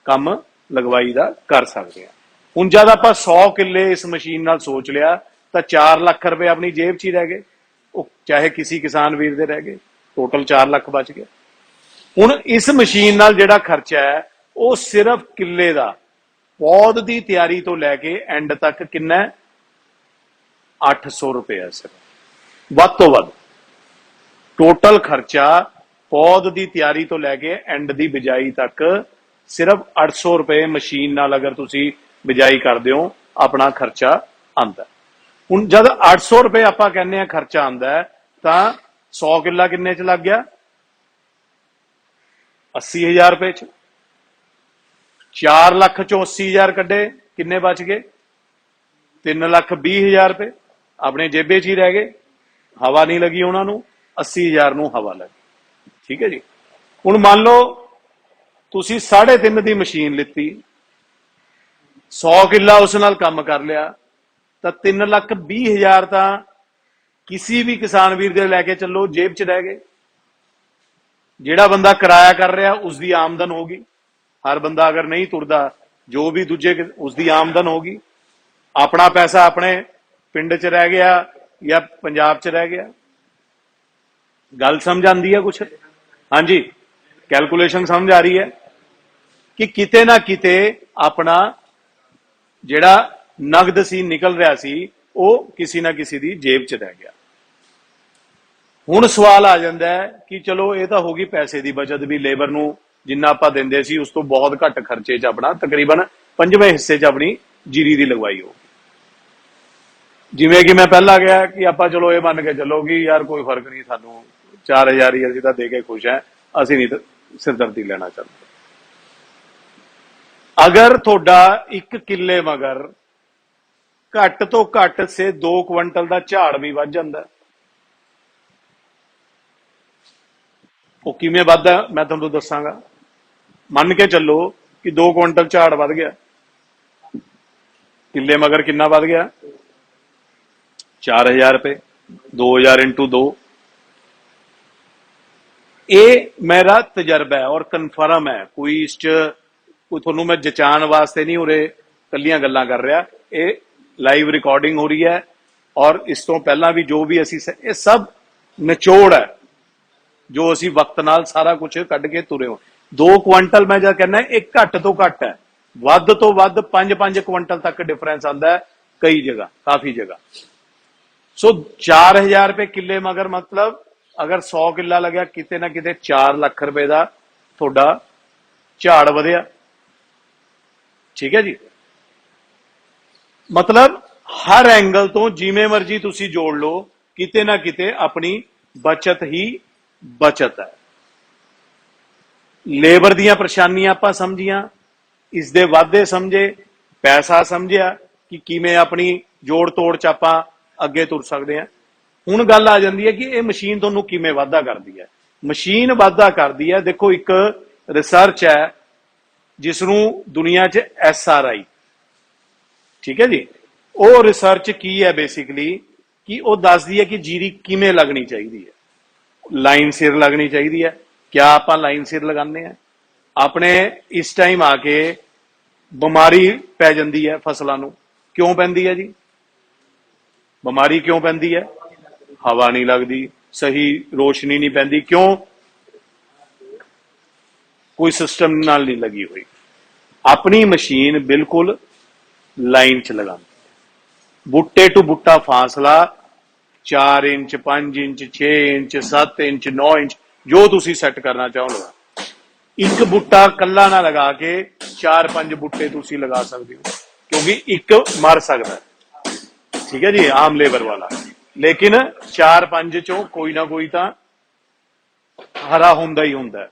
काम लगवाई का कर सकते हैं। हुण जद आपां 100 किले इस मशीन नाल सोच लिया तो 4 लाख रुपए अपनी जेब च ही रह गए, चाहे किसी किसान वीर दे रह गए, टोटल 4 लाख बच गए। हुण इस मशीन नाल जिहड़ा खर्चा है वो सिर्फ किले का पौध की तैयारी तो लैके एंड तक किन्ना 800 रुपया सिर्फ वध तो वध टोटल खर्चा पौध की तैयारी तो लैके एंड की बिजाई तक सिर्फ 800 रुपए मशीन नाल अगर तुसी बिजाई करदे हो अपना खर्चा आंदा। हुण जद 800 रुपए आपां कहने आ खर्चा आंदा है तां 100 किला किन्ने च लग गया? 80,000 रुपए च। 4 लाख चो 80,000 कड्डे किन्ने बच गए? 3,20,000 रुपए अपने जेबे च ही रह गए, हवा नहीं लगी उन्होंने, 80,000 नूं हवा लगी। ठीक है जी। हुण मान लो तुसी 3.5 की मशीन लिती, 100 किला उस नाल काम कर लिया, तो 3,20,000 तो किसी भी किसान वीर दे लैके चलो जेब च रह गए। जिहड़ा बंदा किराया कर रहा उसकी आमदन होगी, हर बंदा अगर नहीं तुरदा जो भी दूजे उसकी आमदन होगी, अपना पैसा अपने पिंड च रह गया या पंजाब च रह गया। गल समझ आती है कुछ? हाँ जी, कैलकुलेशन समझ आ रही है कि किते ना किते अपना जिहड़ा नगद सी निकल रहा सी वो किसी ना किसी की जेब च रह गया। हुण सवाल आ जाता है कि चलो ये तो होगी पैसे की बचत भी, लेबर नूं जिन्ना आपां दिंदे सी उस तो बहुत घट खर्चे च अपना तकरीबन 5वें हिस्से च अपनी जीरी की लगवाई हो। जिवें कि मैं पहला गया कि आप चलो ये मन के चलो कि यार कोई फर्क नहीं, सानू 4,000 ही असीं तां दे के खुश हैं, असीं नहीं सिरदर्दी लेना चाहते। अगर थोड़ा 1 किले मगर घट तो घट से 2 क्विंटल का झाड़ भी वध जांदा है, वो किवें वधदा मैं तुहानूं दसांगा। मन के चलो कि 2 क्विंटल झाड़ वध गया, किले मगर कितना वध गया? 4,000 रुपए, 2,000 इंटू 2। ये मेरा तजर्बा है और कन्फर्म है, कोई इस कोई थोनू मैं जचाण वास्ते नहीं उरे कलियां गल्लां कर रहा, ये लाइव रिकॉर्डिंग हो रही है और इस तो पहला भी जो भी असी ये सब निचोड़ है जो असी वक्त नाल सारा कुछ कढ़ के तुरे हो। 2 क्विंटल मैं जो कहना एक घट तो घट है, वध तो वध 5-5 क्विंटल तक डिफरेंस आता है कई जगह, काफी जगह। सो 4,000 रुपए किले मगर मतलब अगर 100 किला लग्या किते ना किते 4 लाख रुपए का थोड़ा झाड़ वधिया। ठीक है जी। मतलब हर एंगल तो जिमें मर्जी तुसी जोड़ लो, किते ना किते अपनी बचत ही बचत है। लेबर दियां परेशानियां आपां समझियां, इसदे वादे समझे, पैसा समझिया कि किमें अपनी जोड़ तोड़ च आपां अगे तुर सकते हैं। हुण गल आ जाती है कि यह मशीन तुहानूं किमें वाधा करती है। मशीन वाधा करती है, देखो एक रिसर्च है जिसनूं दुनिया च SRI, ठीक है जी, वो रिसर्च की है बेसिकली कि वो दसदी है कि जीरी किमें लगनी चाहिए है। लाइन सिर लगनी चाहिए है। क्या आप लाइन सिर लगाने हैं? अपने इस टाइम आके बीमारी पै जाती है फसलों नूं, क्यों पैंदी है जी? बीमारी क्यों पैंदी है? हवा नहीं लगती, सही रोशनी नहीं पैंदी, क्यों? कोई सिस्टम नाल नहीं लगी हुई। अपनी मशीन बिल्कुल लाइन च लगा, बूटे टू बूटा फासला 4 inch 5 inch 6 inch 7 inch 9 inch जो तुसी सैट करना चाहो लगा। एक बूटा कला ना लगा के 4-5 बूटे तुसी लगा सकते हो, क्योंकि एक मर सकता है, ठीक है जी, आम लेबर वाला। लेकिन 4-5 चो कोई ना कोई तो हरा हुंदा ही हुंदा है।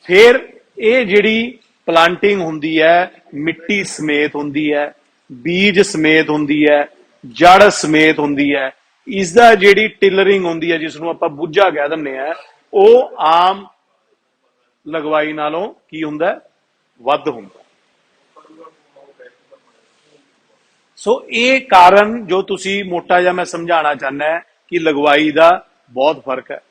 फिर ये जिहड़ी प्लांटिंग हुंदी है मिट्टी समेत हुंदी है, बीज समेत हुंदी है, जड़ समेत हुंदी है, इसदा जिहड़ी टिलरिंग हुंदी है जिसनूं आपां बुझा कह दिंदे आ, वो आम लगवाई नालों की हुंदा है? वध हुंदा। सो ये कारण जो तुसी मोटा जा मैं समझाना चाहना है कि लगवाई का बहुत फर्क है।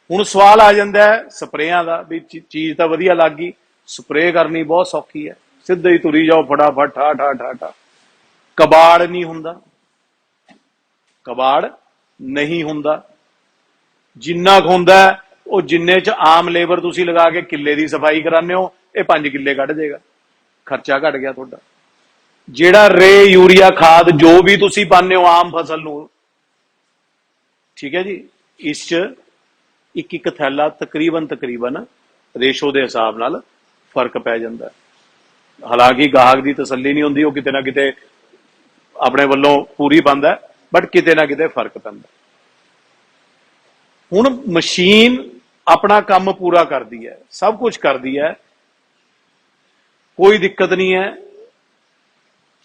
हुण सवाल आ जाता है स्प्रेयां का भी, चीज तो वधिया लग गई, स्प्रे करनी बहुत सौखी है, सीधे ही तुरी जाओ फटाफट ठा ठा ठा ठा। कबाड़ नहीं हुंदा, कबाड़ नहीं हुंदा, जिन्ना क हुंदा वो जिन्ने च आम लेबर तुसी लगा के किले की सफाई कराने हो, ये 5 किले कढ़ देगा, खर्चा घट गया थोड़ा। जेड़ा रे यूरिया खाद जो भी तुसी पाने हो आम फसल नूं, ठीक है जी, इस एक थैला तकरीबन रेशो के हिसाब नाल फर्क पै जाता है। हालांकि गाहक की तसल्ली नहीं होंगी, वो किते ना किते अपने वालों पूरी पांदा है, बट किते ना किते फर्क पैंदा। हुण मशीन अपना काम पूरा करती है, सब कुछ करती है, कोई दिक्कत नहीं है,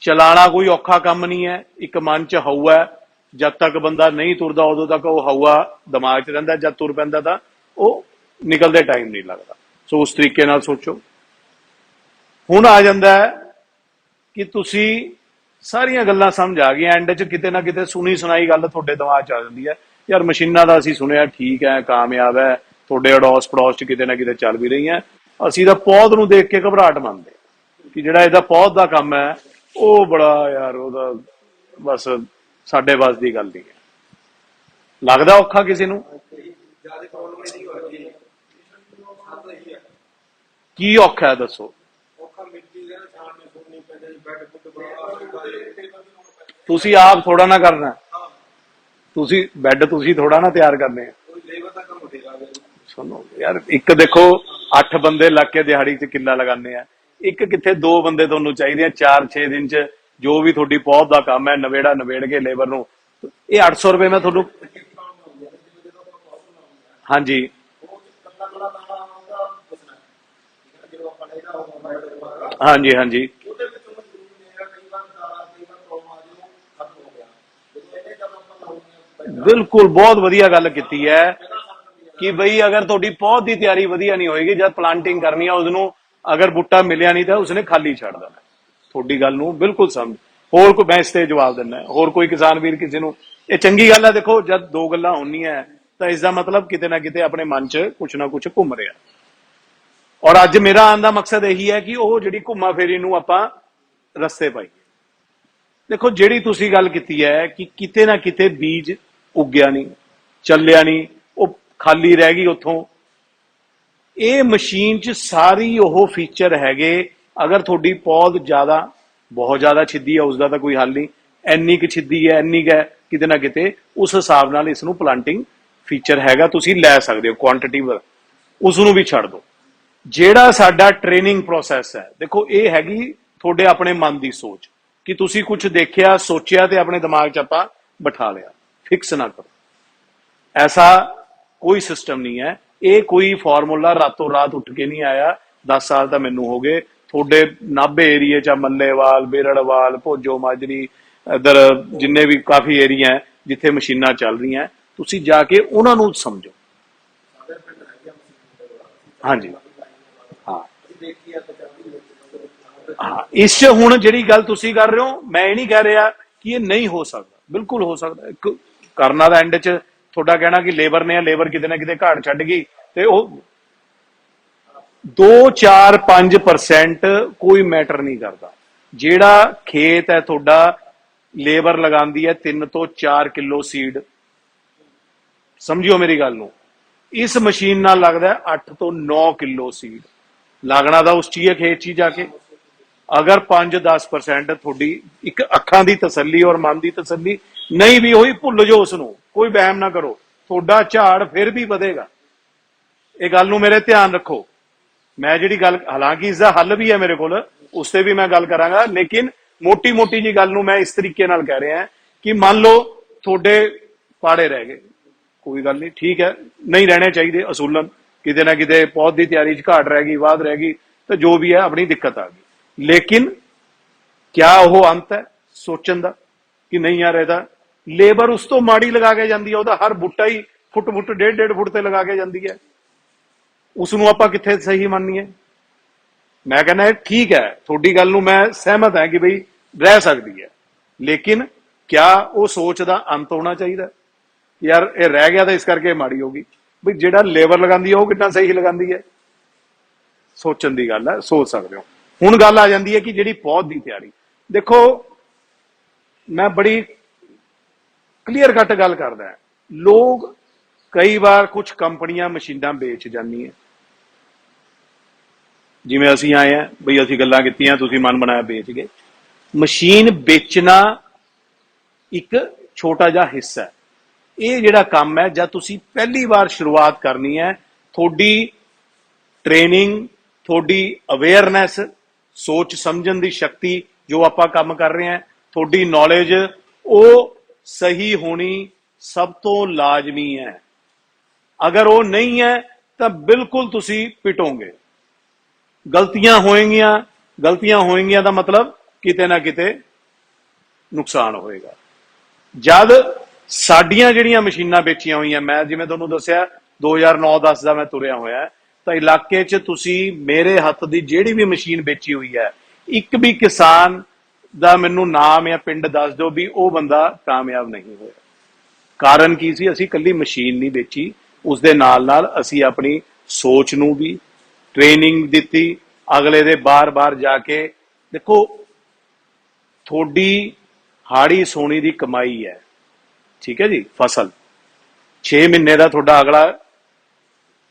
चलाना कोई औखा काम नहीं है। एक मन च हवा है, जब तक बंदा नहीं तुरदा उदों तक वो हवा दिमाग च रहिंदा, जब तुर पैंदा तां वो निकलते टाइम नहीं लगता। सो उस तरीके नाल सोचो। हुण आ जांदा है कि तुसी सारियां गल्लां समझ आ गई, एंड च किते ना किते सुनी सुनाई गल तुहाडे दिमाग च आ जांदी है, यार मशीनां दा असीं सुनिया ठीक है, कामयाब है, तुहाडे अड़ोस पड़ोस च किते ना किते चल भी रही है, असीं तां पौध नूं देख के घबराहट मंनदे कि जिहड़ा इहदा पौध दा काम है ਉਹ बड़ा यार ਉਹਦਾ बस साडे बस की गल नहीं है। लगदा औखा किसी नूं? की औखा है दसो? तुसी आप थोड़ा ना करना, तुसी बैड तुसी थोड़ा ना तैयार करने। सुनो यार, एक देखो 8 बंदे लग के दिहाड़ी च किला लगाने हैं, एक किथे 2 बंदे तुहानूं चाहिए 4-6 दिन च जो भी थोड़ी पौध का काम है नवेड़ा नवेड़ के लेबर नूं। ये 800 रुपए मैं थोनू, हाँ जी, हाँ जी, हाँ जी, बिल्कुल बहुत वधिया गल कीती है कि बई अगर थोड़ी पौध की तैयारी वधिया नहीं होएगी, जब प्लांटिंग करनी है उसनों अगर बूटा मिलिया नहीं तो उसने खाली छड़ देना। थोड़ी गल नूं बिल्कुल समझ। होर कोई, मैं इस ते जवाब दिना, होर कोई किसान वीर किसी नूं ये चंगी गल है। देखो जब 2 गल्लां होणीआं तो इसका मतलब किते ना किते अपने मन च कुछ ना कुछ घूम रहा। और अज मेरा आने का मकसद यही है कि वह जी घुमा फेरी नूं आपां रस्ते पाईए। देखो जिहड़ी तुसीं गल कीती है कि किते ना किते बीज उग्या नहीं, चलिया नहीं, वो खाली रह गई उत्थों। ये मशीन च सारी वो फीचर हैगे। अगर थोड़ी पौध ज्यादा बहुत ज्यादा छिदी है उसका तो कोई हल नहीं, इन्नी क छिदी है, इन्नी क किते ना किते उस हिसाब नाल इसनूं प्लांटिंग फीचर हैगा, तुसीं लै सकदे हो क्वांटिटी पर, उसनूं भी छड्ड दो। जेड़ा साडा ट्रेनिंग प्रोसैस है, देखो ये हैगी थोड़े अपने मन की सोच कि तुसीं कुछ देखिया सोचिया तो अपने दिमाग च आपां बिठा लिया। फिक्स ना करो, ऐसा कोई सिस्टम नहीं है। ये कोई फार्मूला रातों रात उठ के नहीं आया। 10 साल तो मैनू हो गए। थोड़े नाभे एरिए च मल्लेवाल, बेरड़वाल, भोजो माजरी, इधर जिन्ने भी काफ़ी एरिया है जिथे मशीनां चल रही हैं, तुसीं जाके उन्होंने समझो। हाँ जी, हाँ हाँ, इस हुण जिहड़ी गल तुसीं कर रहे हो, मैं ये नहीं कह रहा कि ये नहीं हो सकता, बिल्कुल हो सकता। करना तो एंड च थोड़ा कहना कि लेबर ने, लेबर किते ना किते घाट छड्ड गई तो वो 2-4-5% कोई मैटर नहीं करता। जेड़ा खेत है थोड़ा, लेबर लगांदी है 3 तो 4 किलो सीड, समझियो मेरी गल नूं। इस मशीन नाल लगदा है 8 तो 9 किलो सीड। लागना था उस चीज खेत ची जाके। अगर 5-10% थोड़ी एक अखां की तसली और मन की तसली नहीं भी हुई, भुल जाओ उसनूं, कोई वहम ना करो, थोड़ा झाड़ फिर भी वधेगा। ये गल नूं मेरे ध्यान रखो। मैं जिहड़ी गल, हालांकि इसका हल भी है मेरे को, उससे भी मैं गल करांगा, लेकिन मोटी मोटी जी गल नूं मैं इस तरीके नाल कह रहा कि मान लो थोड़े पाड़े रह गए, कोई गल नहीं, ठीक है, नहीं रहने चाहिए असूलन, किते ना किते पौध की तैयारी च घाट रह गई, वाध रह गई, तो जो भी है अपनी दिक्कत आ गई। लेकिन क्या वो अंत है सोचन का कि नहीं यार ਇਹਦਾ लेबर उस तो माड़ी लगा के जाती है, ਉਹਦਾ हर बूटा ही फुट 1.5 फुट से लगा के जाती है, उसनों आपां कित्थे सही मानीए। मैं कहना ठीक है, थोड़ी गल नूं मैं सहमत है कि बई रह सकती है, लेकिन क्या वो सोच का अंत होना चाहिए यार ये रह गया तो इस करके माड़ी होगी। बई जिहड़ा लेबर लगांदी है वो कितना सही लगांदी है, सोचन की गल है, सोच सकते हो। हुण गल आ जाती है कि जिहड़ी पौध की तैयारी, देखो मैं बड़ी क्लीयर कट गल करदा है। लोग कई बार कुछ कंपनियां मशीनां बेच जांदियां, जिवें असीं आए हैं बई असीं गल्लां कीतियां, तुसीं मन बनाया बेच गए। मशीन बेचना एक छोटा जिहा हिस्सा है। ये जिहड़ा काम है, जब तुसीं पहली बार शुरुआत करनी है, थोड़ी ट्रेनिंग थोड़ी अवेयरनैस, सोच समझण दी शक्ति, जो आपां काम कर रहे हैं, थोड़ी नॉलेज, वो सही होनी सब तो लाजमी है। अगर वो नहीं है तो बिल्कुल तुसी पिटोगे। गलतियां होएंगियां का मतलब किते ना किते नुकसान होएगा। जद साडियां जिहड़ियां मशीनां बेचियां हुई, मैं जिवें तुहानूं दस्सिया 2009-10 का मैं तुरिया होया, तो इलाके च तुसी मेरे हत्थ की जिहड़ी भी मशीन बेची हुई है, एक भी किसान का मैनू नाम या पिंड दस दो भी वो बंदा कामयाब नहीं होया। कारण की सी, असी कल्ली मशीन नहीं बेची, उसदे नाल नाल असी अपनी सोच नूं भी ट्रेनिंग दिती। अगले दे बार बार जाके देखो, थोड़ी हाड़ी सोनी की कमाई है, ठीक है जी। फसल 6 महीने का थोड़ा अगला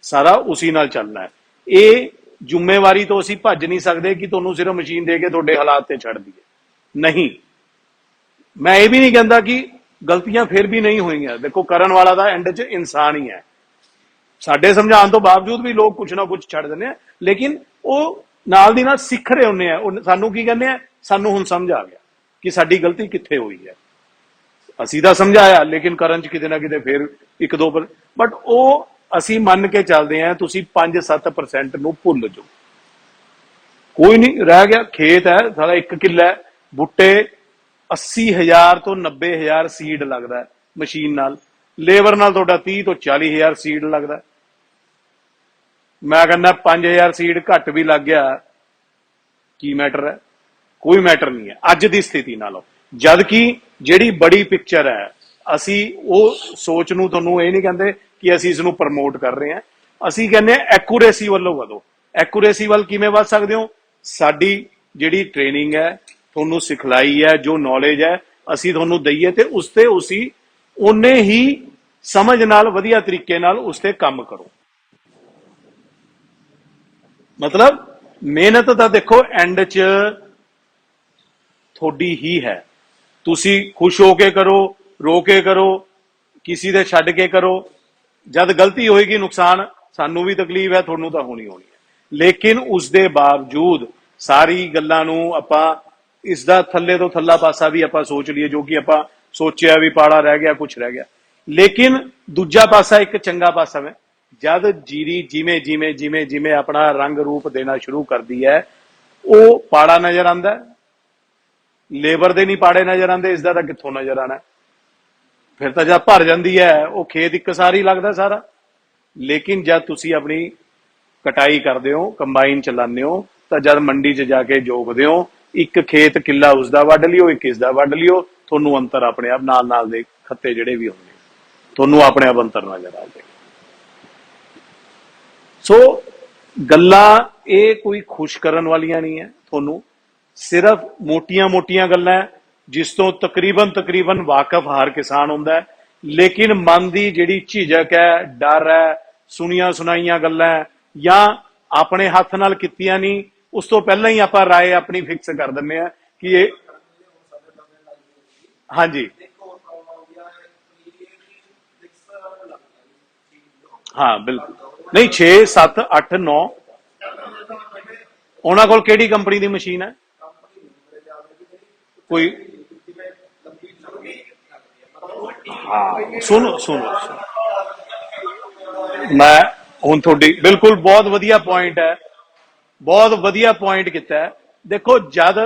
सारा उसी नाल चलना है। ये जिम्मेवारी तो असी भज नहीं सकते कि तुहानूं सिर्फ मशीन दे के तुहाडे हालात ते छड़ दईए, नहीं। मैं ये भी नहीं कहता कि गलतियां फिर भी नहीं होईयां। देखो, करन वाला दा एंड च इंसान ही है। साडे समझाने तो बावजूद भी लोग कुछ ना कुछ छड़ दिंदे, लेकिन वो नाल दी नाल सिख रहे हुंदे आ। सानू की कहंदे आ, सानू हुण समझ आ गया कि साडी गलती कित्थे हुई है। असी तो समझाया, लेकिन करन च किते ना किते फिर 1-2 बट वो असी मन के चलते हैं। तुसी 5-7% नूं भुल जाओ, कोई नहीं रह गया। खेत है सारा 1 किला है, बूटे 80,000 तो 90,000 सीड लगता है मशीन नाल, लेबर नाल तुहाडा 30 तो 40,000 सीड लगता है। मैं कहना 5,000 सीड घट भी लग गया, की मैटर है? कोई मैटर नहीं है अज की स्थिति नालों। जबकि जिहड़ी बड़ी पिक्चर है, असी वो सोच नूं तुहानूं ये नहीं कहते कि असी इसनूं प्रमोट कर रहे हैं, असी कहने एक्यूरेसी वालों वधो। एक्यूरेसी वाल किवें वध सकदे हो? साडी जिहड़ी ट्रेनिंग है, तुहानूं सिखलाई है, जो नॉलेज है, असी तुहानूं दईए ते उसते उसी उन्ने ही समझ नाल वधिया तरीके नाल उसते काम करो। मतलब मेहनत दा देखो एंड च थोड़ी ही है। तुसी खुश होके करो, रो के करो, किसी दे छड्ड के करो, जद गलती होएगी नुकसान सानू भी तकलीफ है, तुहानूं तां होनी होनी है। लेकिन उसके बावजूद सारी गल्लां नूं आपां इसदा थल्ले तो थल्ला पासा भी आपां सोच लीए, जो कि आपां सोचिया भी पाड़ा रह गया, कुछ रह गया। लेकिन दूजा पासा एक चंगा पासा है। जद जीरी जिमें जिमें जिमें जिमें अपना रंग रूप देना शुरू कर दी है, वो पाड़ा नजर आंदा है। लेबर दे नहीं पाड़े नजर आते, इसका तो कित्थों नजर आना? फिर तो जब भर जाती है वो खेत एक सारी लगता सारा। लेकिन जब तुसी अपनी कटाई करते हो, कंबाइन चलाने हो, तो जब मंडी च जाके जोगते हो, एक खेत किला उसका वढ लियो, एक इसका वढ लियो, थोनू अंतर अपने आप नाल नाल दे खत्ते जिहड़े भी होंगे, थोनू अपने आप अंतर नजर आ जाए। सो गल्लां ये कोई खुश करन वालियां नहीं है, थोनू सिर्फ मोटियां मोटियां गल्लां जिस तो तकरीबन वाकफ हर किसान होंदा है। लेकिन मन की जिहड़ी झिझक है, डर है, सुनिया सुनाइयां गल्लां या अपने हथ नाल कीतियां नहीं, उस तो पहला ही आपां राय अपनी फिक्स कर दिंदे आ कि ये हाँ जी, हाँ बिल्कुल नहीं 6 7 8 9 उन्हां कोल किहड़ी कंपनी की मशीन है? कोई हाँ सुनो सुनो, मैं हुण थोड़ी बिल्कुल बहुत वधिया पॉइंट है, बहुत वधिया पॉइंट किया है। देखो जद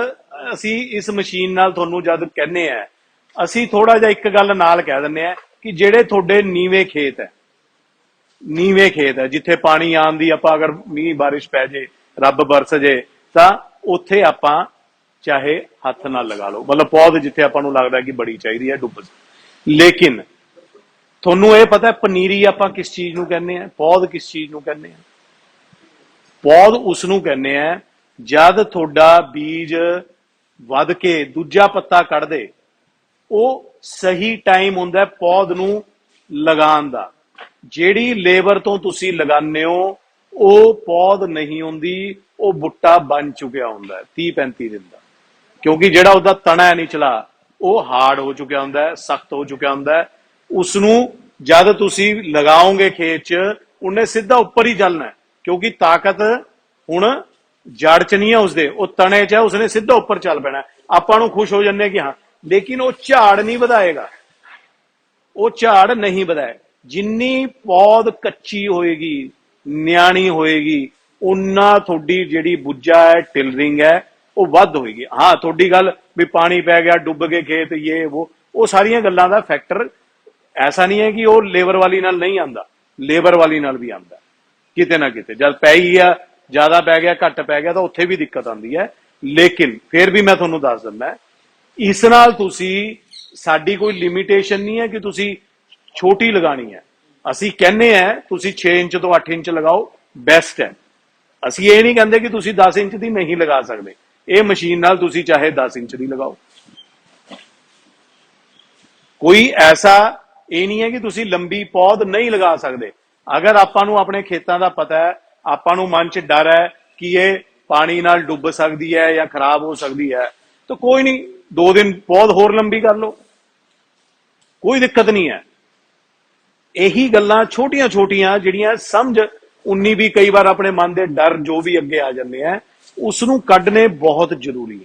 असी इस मशीन नाल तुहानूं जद कहने हैं, असी थोड़ा जिहा एक गल नाल कह दिंदे हैं कि जिहड़े तुहाडे नीवे खेत है, नीवे खेत है जिथे पानी आन दी आपां अगर मीह बारिश पै जे, रब बरस जे, तां उत्थे आपां चाहे हथ ना लगा लो, मतलब पौध जिथे आपां नूं लगदा कि बड़ी चाहिदी है डुब। लेकिन थोनू ये पता है पनीरी आपां किस चीज नूं कहने हैं, पौध किस चीज नूं कहने हैं? पौध उसनूं कहने हैं जद थोड़ा बीज वध के दूजा पत्ता कढ़ दे, वो सही टाइम हुंदा है पौध नूं लगाण दा। जेड़ी लेबर तो तुसी लगाने हो वो पौध नहीं हुंदी, वो बुट्टा बन चुकिया हुंदा है 30-35 दिन का, क्योंकि जेड़ा उसदा तना है निचला वो हार्ड हो चुकिया हुंदा है, सख्त हो चुकिया हुंदा है। उसनूं जद तुसी लगाओगे खेत च, उन्हें सीधा उपर ही चलना है, क्योंकि ताकत ਹੁਣ ਜੜ ਚ ਨਹੀਂ ਹੈ ਉਸਦੇ, ਉਹ ਤਣੇ ਚ ਹੈ, ਉਸਨੇ ਸਿੱਧਾ ਉੱਪਰ ਚੱਲ ਪੈਣਾ। ਆਪਾਂ ਨੂੰ ਖੁਸ਼ ਹੋ ਜੰਨੇ ਕਿ ਹਾਂ, ਲੇਕਿਨ ਉਹ ਝਾੜ ਨਹੀਂ ਵਧਾਏਗਾ, ਉਹ ਝਾੜ ਨਹੀਂ ਵਧਾਏ। ਜਿੰਨੀ ਪੌਦ ਕੱਚੀ ਹੋਏਗੀ, ਨਿਆਣੀ ਹੋਏਗੀ, ਉਨਾ ਤੁਹਾਡੀ ਜਿਹੜੀ ਬੁੱਝਾ ਹੈ, ਟਿਲਰਿੰਗ ਹੈ, ਉਹ ਵੱਧ ਹੋਏਗੀ। ਹਾਂ, ਤੁਹਾਡੀ ਗੱਲ ਵੀ ਪਾਣੀ ਪੈ ਗਿਆ, ਡੁੱਬ ਗਏ ਖੇਤ, ਉਹ ਸਾਰੀਆਂ ਗੱਲਾਂ ਦਾ ਫੈਕਟਰ ਐਸਾ ਨਹੀਂ ਹੈ ਕਿ ਉਹ ਲੇਬਰ ਵਾਲੀ ਨਾਲ ਨਹੀਂ ਆਂਦਾ, ਲੇਬਰ ਵਾਲੀ ਨਾਲ ਵੀ ਆਂਦਾ ਕਿਤੇ ਨਾ ਕਿਤੇ। ਜਦ ਪੈ ਹੀ ਆ, ਜ਼ਿਆਦਾ ਪੈ ਗਿਆ, ਘੱਟ ਪੈ ਗਿਆ, ਤਾਂ ਉੱਥੇ ਵੀ ਦਿੱਕਤ ਆਉਂਦੀ ਹੈ। ਲੇਕਿਨ ਫਿਰ ਵੀ ਮੈਂ ਤੁਹਾਨੂੰ ਦੱਸ ਦਿੰਦਾ, ਇਸ ਨਾਲ ਤੁਸੀਂ, ਸਾਡੀ ਕੋਈ ਲਿਮਿਟੇਸ਼ਨ ਨਹੀਂ ਹੈ ਕਿ ਤੁਸੀਂ ਛੋਟੀ ਲਗਾਣੀ ਹੈ। ਅਸੀਂ ਕਹਿੰਦੇ ਆ ਤੁਸੀਂ 6 ਇੰਚ ਤੋਂ 8 ਇੰਚ ਲਗਾਓ, ਬੈਸਟ ਹੈ। ਅਸੀਂ ਇਹ ਨਹੀਂ ਕਹਿੰਦੇ ਕਿ ਤੁਸੀਂ 10 ਇੰਚ ਦੀ ਨਹੀਂ ਲਗਾ ਸਕਦੇ। ਇਹ ਮਸ਼ੀਨ ਨਾਲ ਤੁਸੀਂ ਚਾਹੇ 10 ਇੰਚ ਦੀ ਲਗਾਓ, ਕੋਈ ਐਸਾ ਇਹ ਨਹੀਂ ਹੈ ਕਿ ਤੁਸੀਂ ਲੰਬੀ ਪੌਦ ਨਹੀਂ ਲਗਾ ਸਕਦੇ। ਅਗਰ ਆਪਾਂ ਨੂੰ ਆਪਣੇ ਖੇਤਾਂ ਦਾ ਪਤਾ ਹੈ, ਆਪਾਂ ਨੂੰ ਮਨ 'ਚ ਡਰ ਹੈ ਕਿ ਇਹ ਪਾਣੀ ਨਾਲ ਡੁੱਬ ਸਕਦੀ ਹੈ ਜਾਂ ਖਰਾਬ ਹੋ ਸਕਦੀ ਹੈ, ਤਾਂ ਕੋਈ ਨਹੀਂ, 2 ਦਿਨ ਪੌਦ ਹੋਰ ਲੰਬੀ ਕਰ ਲਓ, ਕੋਈ ਦਿੱਕਤ ਨਹੀਂ ਹੈ। ਇਹੀ ਗੱਲਾਂ ਛੋਟੀਆਂ ਛੋਟੀਆਂ ਜਿਹੜੀਆਂ ਸਮਝ 19 ਵੀ ਕਈ ਵਾਰ ਆਪਣੇ ਮਨ ਦੇ ਡਰ ਜੋ ਵੀ ਅੱਗੇ ਆ ਜਾਂਦੇ ਆ, ਉਸ ਨੂੰ ਕੱਢਣੇ ਬਹੁਤ ਜ਼ਰੂਰੀ ਹੈ।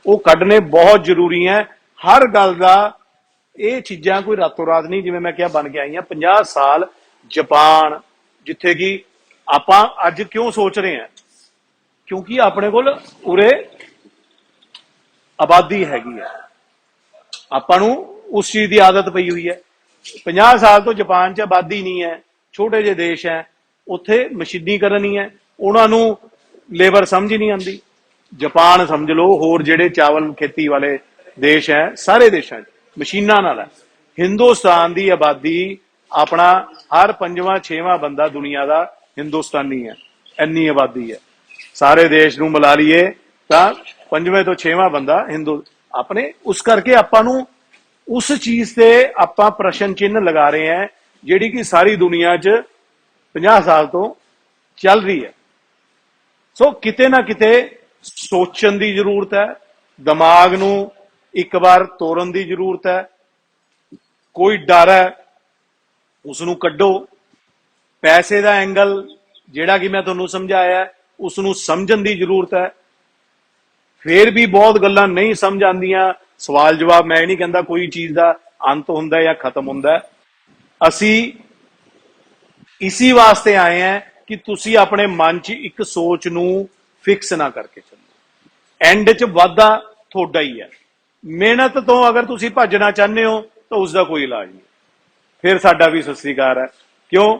ਉਹ ਕੱਢਣੇ ਬਹੁਤ ਜ਼ਰੂਰੀ ਹੈ। ਹਰ ਗੱਲ ਦਾ, ਇਹ ਚੀਜ਼ਾਂ ਕੋਈ ਰਾਤੋਂ ਰਾਤ ਨਹੀਂ, ਜਿਵੇਂ ਮੈਂ ਕਿਹਾ ਬਣ ਕੇ ਆਈਆਂ। 50 ਸਾਲ ਜਾਪਾਨ, ਜਿੱਥੇ ਕਿ ਆਪਾਂ ਅੱਜ ਕਿਉਂ ਸੋਚ ਰਹੇ ਹਾਂ, ਕਿਉਂਕਿ ਆਪਣੇ ਕੋਲ ਉਰੇ ਆਬਾਦੀ ਹੈਗੀ ਹੈ, ਆਪਾਂ ਨੂੰ ਉਸ ਚੀਜ਼ ਦੀ ਆਦਤ ਪਈ ਹੋਈ ਹੈ। 50 ਸਾਲ ਤੋਂ ਜਾਪਾਨ 'ਚ ਆਬਾਦੀ ਨਹੀਂ ਹੈ, ਛੋਟੇ ਜਿਹੇ ਦੇਸ਼ ਹੈ, ਉੱਥੇ ਮਸ਼ੀਨੀਕਰਨ ਹੀ ਹੈ, ਉਹਨਾਂ ਨੂੰ ਲੇਬਰ ਸਮਝ ਹੀ ਨਹੀਂ ਆਉਂਦੀ। ਜਾਪਾਨ ਸਮਝ ਲਓ, ਹੋਰ ਜਿਹੜੇ ਚਾਵਲ ਖੇਤੀ ਵਾਲੇ ਦੇਸ਼ ਹੈ, ਸਾਰੇ ਦੇਸ਼ਾਂ 'ਚ ਮਸ਼ੀਨਾਂ ਨਾਲ ਹੈ। ਹਿੰਦੁਸਤਾਨ ਦੀ ਆਬਾਦੀ, ਆਪਣਾ ਹਰ 5ਵਾਂ 6ਵਾਂ ਬੰਦਾ ਦੁਨੀਆ ਦਾ ਹਿੰਦੁਸਤਾਨੀ ਹੈ, ਇੰਨੀ ਆਬਾਦੀ ਹੈ। ਸਾਰੇ ਦੇਸ਼ ਨੂੰ ਮਿਲਾ ਲਈਏ ਤਾਂ 5ਵੇਂ ਤੋਂ 6ਵਾਂ ਬੰਦਾ ਹਿੰਦੂ ਆਪਣੇ। ਉਸ ਕਰਕੇ ਆਪਾਂ ਨੂੰ ਉਸ ਚੀਜ਼ ਤੇ ਆਪਾਂ ਪ੍ਰਸ਼ਨ ਚਿੰਨ੍ਹ ਲਗਾ ਰਹੇ ਹਾਂ, ਜਿਹੜੀ ਕਿ ਸਾਰੀ ਦੁਨੀਆ 'ਚ 50 ਸਾਲ ਤੋਂ ਚੱਲ ਰਹੀ ਹੈ। ਸੋ ਕਿਤੇ ਨਾ ਕਿਤੇ ਸੋਚਣ ਦੀ ਜ਼ਰੂਰਤ ਹੈ, ਦਿਮਾਗ ਨੂੰ ਇੱਕ ਵਾਰ ਤੋੜਨ ਦੀ ਜ਼ਰੂਰਤ ਹੈ। ਕੋਈ ਡਰ ਹੈ, ਉਸ ਨੂੰ ਕੱਢੋ। ਪੈਸੇ ਦਾ ਐਂਗਲ ਜਿਹੜਾ ਕਿ ਮੈਂ ਤੁਹਾਨੂੰ ਸਮਝਾਇਆ, ਉਸ ਨੂੰ ਸਮਝਣ ਦੀ ਜ਼ਰੂਰਤ ਹੈ। ਫੇਰ ਵੀ ਬਹੁਤ ਗੱਲਾਂ ਨਹੀਂ ਸਮਝ ਆਉਂਦੀਆਂ, ਸਵਾਲ ਜਵਾਬ, ਮੈਂ ਨਹੀਂ ਕਹਿੰਦਾ ਕੋਈ ਚੀਜ਼ ਦਾ ਅੰਤ ਹੁੰਦਾ ਜਾਂ ਖਤਮ ਹੁੰਦਾ। ਅਸੀਂ ਇਸੀ ਵਾਸਤੇ ਆਏ ਹਾਂ ਕਿ ਤੁਸੀਂ ਆਪਣੇ ਮਨ 'ਚ ਇੱਕ ਸੋਚ ਨੂੰ ਫਿਕਸ ਨਾ ਕਰਕੇ ਚੱਲੋ। ਐਂਡ 'ਚ ਵਾਧਾ ਤੁਹਾਡਾ ਹੀ ਹੈ। ਮਿਹਨਤ ਤੋਂ ਅਗਰ ਤੁਸੀਂ ਭੱਜਣਾ ਚਾਹੁੰਦੇ ਹੋ ਤਾਂ ਉਸ ਦਾ ਕੋਈ ਇਲਾਜ ਨਹੀਂ। ਫਿਰ ਸਾਡਾ ਵੀ ਸਤਿ ਸ੍ਰੀ ਅਕਾਲ ਹੈ। ਕਿਉਂ?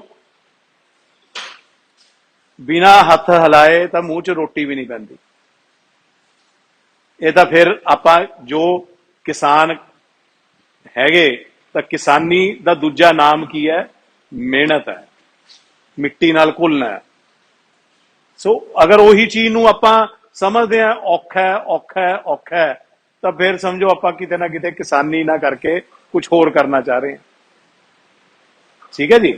ਬਿਨਾ ਹੱਥ ਹਿਲਾਏ ਤਾਂ ਮੂੰਹ 'ਚ ਰੋਟੀ ਵੀ ਨਹੀਂ ਪੈਂਦੀ। ਇਹ ਤਾਂ ਫਿਰ ਆਪਾਂ ਜੋ ਕਿਸਾਨ ਹੈਗੇ, ਤਾਂ ਕਿਸਾਨੀ ਦਾ ਦੂਜਾ ਨਾਮ ਕੀ ਹੈ? ਮਿਹਨਤ ਹੈ, ਮਿੱਟੀ ਨਾਲ ਘੁਲਣਾ ਹੈ। ਸੋ ਅਗਰ ਉਹੀ ਚੀਜ਼ ਨੂੰ ਆਪਾਂ ਸਮਝਦੇ ਹਾਂ ਔਖਾ ਹੈ, ਔਖਾ ਹੈ, ਔਖਾ ਹੈ, ਤਾਂ ਫਿਰ ਸਮਝੋ ਆਪਾਂ ਕਿਤੇ ਨਾ ਕਿਤੇ ਕਿਸਾਨੀ ਨਾ ਕਰਕੇ ਕੁਝ ਹੋਰ ਕਰਨਾ ਚਾਹ ਰਹੇ ਹਾਂ। ਠੀਕ ਹੈ ਜੀ।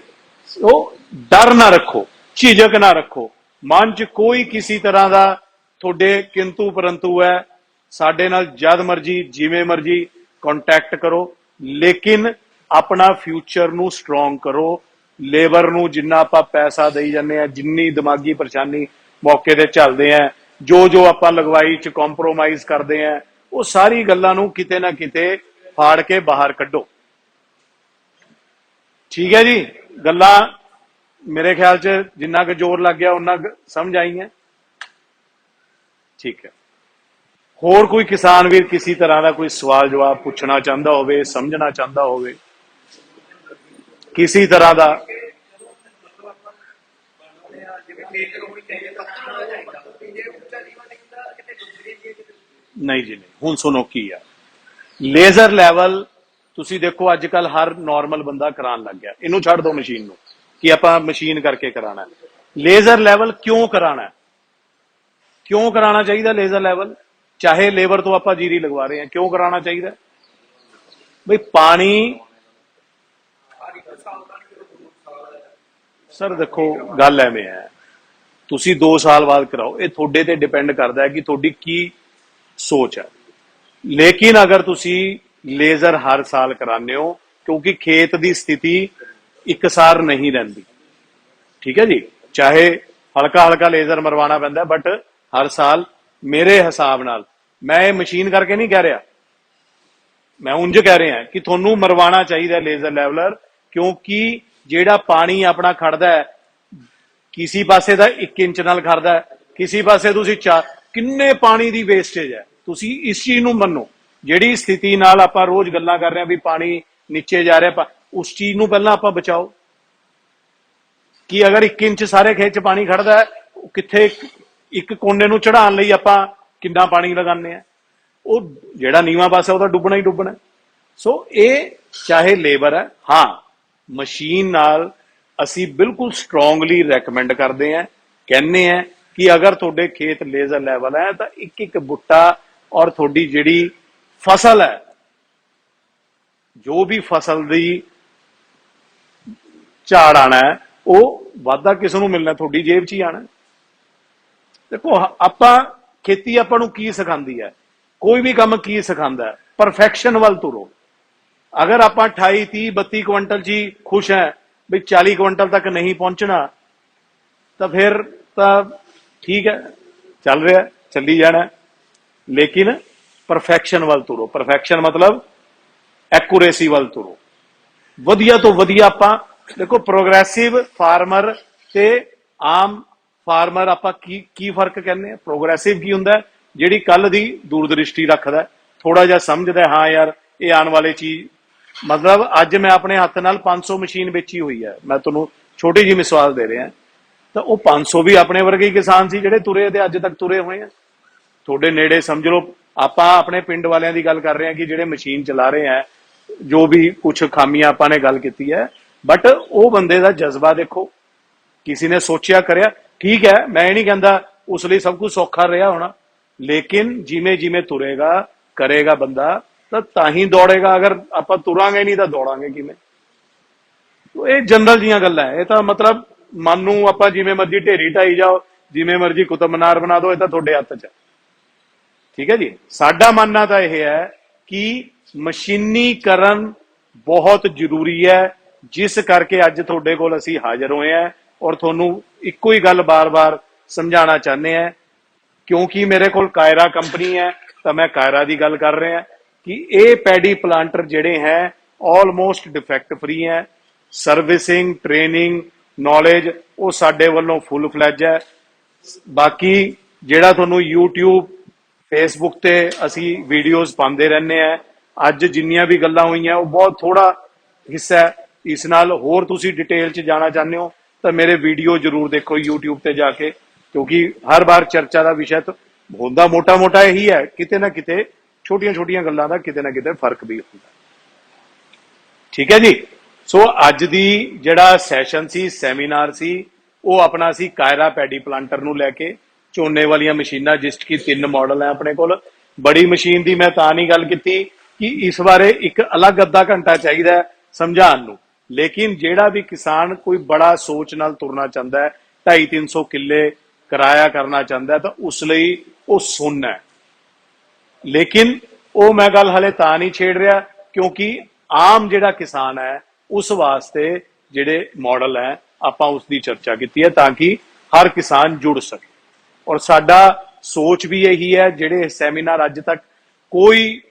ਸੋ ਡਰ ਨਾ ਰੱਖੋ, ਝਿਜਕ ਨਾ ਰੱਖੋ, ਮਨ 'ਚ ਕੋਈ ਕਿਸੇ ਤਰ੍ਹਾਂ ਦਾ ਤੁਹਾਡੇ ਕਿੰਤੂ ਪਰੰਤੂ ਹੈ। ਸਾਡੇ ਨਾਲ ਜਦ ਮਰਜੀ ਜਿਵੇਂ ਮਰਜੀ ਕੰਟੈਕਟ ਕਰੋ, ਲੇਕਿਨ ਆਪਣਾ ਫਿਊਚਰ ਨੂੰ ਸਟਰੋਂਗ ਕਰੋ। ਲੇਬਰ ਨੂੰ ਜਿੰਨਾ ਆਪਾਂ ਪੈਸਾ ਦੇਈ ਜਾਂਦੇ ਆ, ਜਿੰਨੀ ਦਿਮਾਗੀ ਪਰੇਸ਼ਾਨੀ ਮੌਕੇ ਤੇ ਚੱਲਦੇ ਆ, ਜੋ ਆਪਾਂ ਲਗਵਾਈ 'ਚ ਕੰਪਰੋਮਾਈਜ਼ ਕਰਦੇ ਆ, ਉਹ ਸਾਰੀ ਗੱਲਾਂ ਨੂੰ ਕਿਤੇ ਨਾ ਕਿਤੇ ਫਾੜ ਕੇ ਬਾਹਰ ਕੱਢੋ। ਠੀਕ ਹੈ ਜੀ। ਗੱਲਾਂ ਮੇਰੇ ਖਿਆਲ 'ਚ ਜਿੰਨਾ ਕੁ ਜ਼ੋਰ ਲੱਗ ਗਿਆ ਉਹਨਾਂ ਸਮਝ ਆਈਆਂ। ਠੀਕ ਹੈ। ਹੋਰ ਕੋਈ ਕਿਸਾਨ ਵੀਰ ਕਿਸੇ ਤਰ੍ਹਾਂ ਦਾ ਕੋਈ ਸਵਾਲ ਜਵਾਬ ਪੁੱਛਣਾ ਚਾਹੁੰਦਾ ਹੋਵੇ, ਸਮਝਣਾ ਚਾਹੁੰਦਾ ਹੋਵੇ ਕਿਸੇ ਤਰ੍ਹਾਂ ਦਾ? ਨਹੀਂ ਜੀ ਨਹੀਂ। ਹੁਣ ਸੁਣੋ ਕੀ ਆ ਲੇਜ਼ਰ ਲੈਵਲ। ਤੁਸੀਂ ਦੇਖੋ ਅੱਜ ਕੱਲ ਹਰ ਨਾਰਮਲ ਬੰਦਾ ਕਰਾਉਣ ਲੱਗ ਗਿਆ। ਇਹਨੂੰ ਛੱਡ ਦੋ ਮਸ਼ੀਨ ਨੂੰ ਕਿ ਆਪਾਂ ਮਸ਼ੀਨ ਕਰਕੇ ਕਰਾਣਾ। ਲੇਜ਼ਰ ਲੈਵਲ ਕਿਉਂ ਕਰਾਣਾ? ਕਿਉਂ ਕਰਾਣਾ ਚਾਹੀਦਾ ਲੇਜ਼ਰ ਲੈਵਲ? ਚਾਹੇ ਲੇਬਰ ਤੋਂ ਆਪਾਂ ਜੀਰੀ ਲਗਵਾ ਰਹੇ ਹਾਂ, ਕਿਉਂ ਕਰਾਣਾ ਚਾਹੀਦਾ? ਬਈ ਪਾਣੀ, ਸਰ ਦੇਖੋ ਗੱਲ ਐਵੇਂ ਹੈ, ਤੁਸੀਂ 2 ਸਾਲ ਬਾਅਦ ਕਰਾਓ, ਇਹ ਤੁਹਾਡੇ ਤੇ ਡਿਪੈਂਡ ਕਰਦਾ ਹੈ ਕਿ ਤੁਹਾਡੀ ਕੀ ਸੋਚ ਹੈ। ਲੇਕਿਨ ਅਗਰ ਤੁਸੀਂ ਲੇਜ਼ਰ ਹਰ ਸਾਲ ਕਰਾਉਂਦੇ ਹੋ, ਕਿਉਂਕਿ ਖੇਤ ਦੀ ਸਥਿਤੀ ਇੱਕਸਾਰ ਨਹੀਂ ਰਹਿੰਦੀ। ਠੀਕ ਹੈ ਜੀ। ਚਾਹੇ ਹਲਕਾ ਹਲਕਾ ਲੇਜ਼ਰ ਮਰਵਾਉਣਾ ਪੈਂਦਾ, ਬਟ ਹਰ ਸਾਲ ਮੇਰੇ ਹਿਸਾਬ ਨਾਲ, ਮੈਂ ਇਹ ਮਸ਼ੀਨ ਕਰਕੇ ਨਹੀਂ ਕਹਿ ਰਿਹਾ, ਮੈਂ ਉਂਝ ਕਹਿ ਰਿਹਾ ਕਿ ਤੁਹਾਨੂੰ ਮਰਵਾਉਣਾ ਚਾਹੀਦਾ ਲੇਜ਼ਰ ਲੈਵਲਰ, ਕਿਉਂਕਿ ਜਿਹੜਾ ਪਾਣੀ ਆਪਣਾ ਖੜਦਾ ਹੈ, ਕਿਸੇ ਪਾਸੇ ਦਾ 1 ਇੰਚ ਨਾਲ ਖੜਦਾ ਹੈ, ਕਿਸੇ ਪਾਸੇ ਤੁਸੀਂ ਕਿੰਨੇ ਪਾਣੀ ਦੀ ਵੇਸਟੇਜ ਹੈ। ਤੁਸੀਂ ਇਸ ਚੀਜ਼ ਨੂੰ ਮੰਨੋ, ਜਿਹੜੀ ਸਥਿਤੀ ਨਾਲ ਆਪਾਂ ਰੋਜ਼ ਗੱਲਾਂ ਕਰ ਰਹੇ ਹਾਂ ਵੀ ਪਾਣੀ ਨੀਚੇ ਜਾ ਰਿਹਾ, ਉਸ ਚੀਜ਼ ਨੂੰ ਪਹਿਲਾਂ ਆਪਾਂ ਬਚਾਓ। ਕਿ ਅਗਰ 1 ਇੰਚ ਸਾਰੇ ਖੇਤ 'ਚ ਪਾਣੀ ਖੜਦਾ ਹੈ, ਕਿੱਥੇ ਇੱਕ ਕੋਨੇ ਨੂੰ ਚੜਾਉਣ ਲਈ ਆਪਾਂ ਕਿੰਨਾ ਪਾਣੀ ਲਗਾਉਂਦੇ ਆ, ਉਹ ਜਿਹੜਾ ਨੀਵਾਂ ਪਾਸਾ ਉਹ ਤਾਂ ਡੁੱਬਣਾ ਹੀ ਡੁੱਬਣਾ। ਸੋ ਇਹ ਚਾਹੇ ਲੇਬਰ ਹੈ, ਹਾਂ ਮਸ਼ੀਨ ਨਾਲ ਅਸੀਂ ਬਿਲਕੁਲ ਸਟਰੋਂਗਲੀ ਰეკਮੈਂਡ ਕਰਦੇ ਹਾਂ, ਕਹਿੰਦੇ ਆ ਕਿ ਅਗਰ ਤੁਹਾਡੇ ਖੇਤ ਲੇਜ਼ਰ ਲੈਵਲ ਹੈ ਤਾਂ ਇੱਕ ਇੱਕ ਬੁੱਟਾ ਔਰ ਤੁਹਾਡੀ ਜਿਹੜੀ ਫਸਲ ਹੈ, ਜੋ ਵੀ ਫਸਲ ਦੀ ਝਾੜ ਆਣਾ ਹੈ, ਉਹ ਵਾਧਾ ਕਿਸ ਨੂੰ ਮਿਲਣਾ, ਤੁਹਾਡੀ ਜੇਬ 'ਚ ਹੀ ਆਣਾ। ਦੇਖੋ ਆਪਾਂ ਖੇਤੀ ਆਪਾਂ ਨੂੰ ਕੀ ਸਿਖਾਉਂਦੀ ਹੈ, ਕੋਈ ਵੀ ਕੰਮ ਕੀ ਸਿਖਾਉਂਦਾ ਹੈ, ਪਰਫੈਕਸ਼ਨ ਵੱਲ ਤੁਰੋ। ਅਗਰ ਆਪਾਂ 28, 30, 32 ਕੁਇੰਟਲ 'ਚ ਹੀ ਖੁਸ਼ ਹੈ ਵੀ 40 ਕੁਇੰਟਲ ਤੱਕ ਨਹੀਂ ਪਹੁੰਚਣਾ, ਤਾਂ ਫਿਰ ਤਾਂ ਠੀਕ ਹੈ, ਚੱਲ ਰਿਹਾ, ਚੱਲੀ ਜਾਣਾ, ਲੇਕਿਨ ਪਰਫੈਕਸ਼ਨ ਵੱਲ ਤੁਰੋ। ਪਰਫੈਕਸ਼ਨ ਮਤਲਬ ਐਕੂਰੇਸੀ ਵੱਲ ਤੁਰੋ। ਵਧੀਆ ਤੋਂ ਵਧੀਆ ਆਪਾਂ ਦੇਖੋ, ਪ੍ਰੋਗਰੈਸਿਵ ਫਾਰਮਰ ਤੇ ਆਮ ਫਾਰਮਰ ਆਪਾਂ ਕੀ ਫਰਕ ਕਹਿੰਦੇ ਆ। ਪ੍ਰੋਗਰੈਸਿਵ ਕੀ ਹੁੰਦਾ, ਜਿਹੜੀ ਕੱਲ ਦੀ ਦੂਰਦ੍ਰਿਸ਼ਟੀ ਰੱਖਦਾ, ਥੋੜਾ ਜਿਹਾ ਸਮਝਦਾ, ਹਾਂ ਯਾਰ ਇਹ ਆਉਣ ਵਾਲੀ ਚੀਜ਼, ਮਤਲਬ ਅੱਜ ਮੈਂ ਆਪਣੇ ਹੱਥ ਨਾਲ 500 ਮਸ਼ੀਨ ਵੇਚੀ ਹੋਈ ਹੈ, ਮੈਂ ਤੁਹਾਨੂੰ ਛੋਟੀ ਜਿਹੀ ਮਿਸਾਲ ਦੇ ਰਿਹਾ, ਤਾਂ ਉਹ 500 ਵੀ ਆਪਣੇ ਵਰਗੇ ਹੀ ਕਿਸਾਨ ਸੀ ਜਿਹੜੇ ਤੁਰੇ ਤੇ ਅੱਜ ਤੱਕ ਤੁਰੇ ਹੋਏ ਆ। ਤੁਹਾਡੇ ਨੇੜੇ ਸਮਝ ਲਓ, ਆਪਾਂ ਆਪਣੇ ਪਿੰਡ ਵਾਲਿਆਂ ਦੀ ਗੱਲ ਕਰ ਰਹੇ ਹਾਂ ਕਿ ਜਿਹੜੇ ਮਸ਼ੀਨ ਚਲਾ ਰਹੇ ਆ, ਜੋ ਵੀ ਕੁਝ ਖਾਮੀਆਂ ਆਪਾਂ ਨੇ ਗੱਲ ਕੀਤੀ ਹੈ, ਬਟ ਉਹ ਬੰਦੇ ਦਾ ਜਜ਼ਬਾ ਦੇਖੋ, ਕਿਸੇ ਨੇ ਸੋਚਿਆ ਕਰਿਆ। ਠੀਕ ਹੈ, ਮੈਂ ਇਹ ਨਹੀਂ ਕਹਿੰਦਾ ਉਸ ਲਈ ਸਭ ਕੁਝ ਸੌਖਾ ਰਿਹਾ ਹੋਣਾ, ਲੇਕਿਨ ਜਿਵੇਂ ਜਿਵੇਂ ਤੁਰੇਗਾ ਕਰੇਗਾ ਬੰਦਾ ਤਾਂ ਹੀ ਦੌੜੇਗਾ। ਅਗਰ ਆਪਾਂ ਤੁਰਾਂਗੇ ਨਹੀਂ ਤਾਂ ਦੌੜਾਂਗੇ ਕਿਵੇਂ? ਇਹ ਜਨਰਲ ਜੀਆਂ ਗੱਲਾਂ ਹੈ, ਇਹ ਤਾਂ ਮਤਲਬ ਮਨ ਨੂੰ ਆਪਾਂ ਜਿਵੇਂ ਮਰਜ਼ੀ ਢੇਰੀ ਢਾਈ ਜਾਓ, ਜਿਵੇਂ ਮਰਜ਼ੀ ਕੁਤਬ ਮੀਨਾਰ ਬਣਾ ਦਿਓ, ਇਹ ਤਾਂ ਤੁਹਾਡੇ ਹੱਥ 'ਚ ਹੈ। ਠੀਕ ਹੈ ਜੀ, ਸਾਡਾ ਮੰਨਣਾ ਤਾਂ ਇਹ ਹੈ ਕਿ ਮਸ਼ੀਨੀਕਰਨ ਬਹੁਤ ਜ਼ਰੂਰੀ ਹੈ, ਜਿਸ ਕਰਕੇ ਅੱਜ ਤੁਹਾਡੇ ਕੋਲ ਅਸੀਂ ਹਾਜ਼ਰ ਹੋਏ ਹਾਂ ਔਰ ਤੁਹਾਨੂੰ ਇੱਕੋ ਹੀ ਗੱਲ ਬਾਰ-ਬਾਰ ਸਮਝਾਉਣਾ ਚਾਹੁੰਦੇ ਹਾਂ। ਕਿਉਂਕਿ ਮੇਰੇ ਕੋਲ ਕਾਇਰਾ ਕੰਪਨੀ ਹੈ ਤਾਂ ਮੈਂ ਕਾਇਰਾ ਦੀ ਗੱਲ ਕਰ ਰਿਹਾ ਕਿ ਇਹ ਪੈਡੀ ਪਲਾਂਟਰ ਜਿਹੜੇ ਹੈ ਆਲਮੋਸਟ ਡਿਫੈਕਟ ਫ੍ਰੀ ਹੈ। ਸਰਵਿਸਿੰਗ, ਟ੍ਰੇਨਿੰਗ, ਨੌਲੇਜ ਉਹ ਸਾਡੇ ਵੱਲੋਂ ਫੁੱਲ ਫਲੈਜ ਹੈ। ਬਾਕੀ ਜਿਹੜਾ ਤੁਹਾਨੂੰ YouTube, Facebook ਤੇ ਅਸੀਂ ਵੀਡੀਓਜ਼ ਪਾਉਂਦੇ ਰਹਿੰਦੇ ਆ, ਅੱਜ ਜਿੰਨੀਆਂ ਵੀ ਗੱਲਾਂ ਹੋਈਆਂ ਉਹ ਬਹੁਤ ਥੋੜਾ ਹਿੱਸਾ ਹੈ। ਇਸ ਨਾਲ ਹੋਰ ਤੁਸੀਂ ਡਿਟੇਲ 'ਚ ਜਾਣਾ ਚਾਹੁੰਦੇ ਹੋ ਤਾਂ ਮੇਰੇ ਵੀਡੀਓ ਜ਼ਰੂਰ ਦੇਖੋ YouTube ਤੇ ਜਾ ਕੇ, ਕਿਉਂਕਿ ਹਰ ਵਾਰ ਚਰਚਾ ਦਾ ਵਿਸ਼ਾ ਤਾਂ ਹੁੰਦਾ ਮੋਟਾ ਇਹੀ ਹੈ, ਕਿਤੇ ਨਾ ਕਿਤੇ ਛੋਟੀਆਂ ਗੱਲਾਂ ਦਾ ਕਿਤੇ ਨਾ ਕਿਤੇ ਫਰਕ ਵੀ ਹੁੰਦਾ। ਠੀਕ ਹੈ ਜੀ, ਸੋ ਅੱਜ ਦੀ ਜਿਹੜਾ ਸੈਸ਼ਨ ਸੀ, ਸੈਮੀਨਾਰ ਸੀ, ਉਹ ਆਪਣਾ ਸੀ ਕਾਇਰਾ ਪੈਡੀ ਪਲਾਂਟਰ ਨੂੰ ਲੈ ਕੇ। ਝੋਨੇ ਵਾਲੀਆਂ ਮਸ਼ੀਨਾਂ, ਜਿਸ ਕੀ 3 ਮਾਡਲ ਹੈ ਆਪਣੇ ਕੋਲ। ਬੜੀ ਮਸ਼ੀਨ ਦੀ ਮੈਂ ਤਾਂ ਨਹੀਂ ਗੱਲ ਕੀਤੀ ਕਿ ਇਸ ਬਾਰੇ ਇੱਕ ਅਲੱਗ ਅੱਧਾ ਘੰਟਾ ਚਾਹੀਦਾ ਸਮਝਾਉਣ ਨੂੰ, ਲੇਕਿਨ ਜਿਹੜਾ ਵੀ ਕਿਸਾਨ ਕੋਈ ਬੜਾ ਸੋਚ ਨਾਲ ਤੁਰਨਾ ਚਾਹੁੰਦਾ ਹੈ, 250-300 ਕਿੱਲੇ ਕਿਰਾਇਆ ਕਰਨਾ ਚਾਹੁੰਦਾ, ਤਾਂ ਉਸ ਲਈ ਉਹ ਸੁਣਨਾ ਹੈ। ਲੇਕਿਨ ਉਹ ਮੈਂ ਗੱਲ ਹਲੇ ਤਾਂ ਨਹੀਂ ਛੇੜ ਰਿਹਾ ਕਿਉਂਕਿ ਆਮ ਜਿਹੜਾ ਕਿਸਾਨ ਹੈ ਉਸ ਵਾਸਤੇ ਜਿਹੜੇ ਮਾਡਲ ਹੈ ਆਪਾਂ ਉਸ ਦੀ ਚਰਚਾ ਕੀਤੀ ਹੈ, ਤਾਂ ਕਿ ਹਰ ਕਿਸਾਨ ਜੁੜ ਸਕੇ। ਔਰ ਸਾਡਾ ਸੋਚ ਵੀ ਇਹੀ ਹੈ, ਜਿਹੜੇ ਸੈਮੀਨਾਰ ਅੱਜ ਤੱਕ ਕੋਈ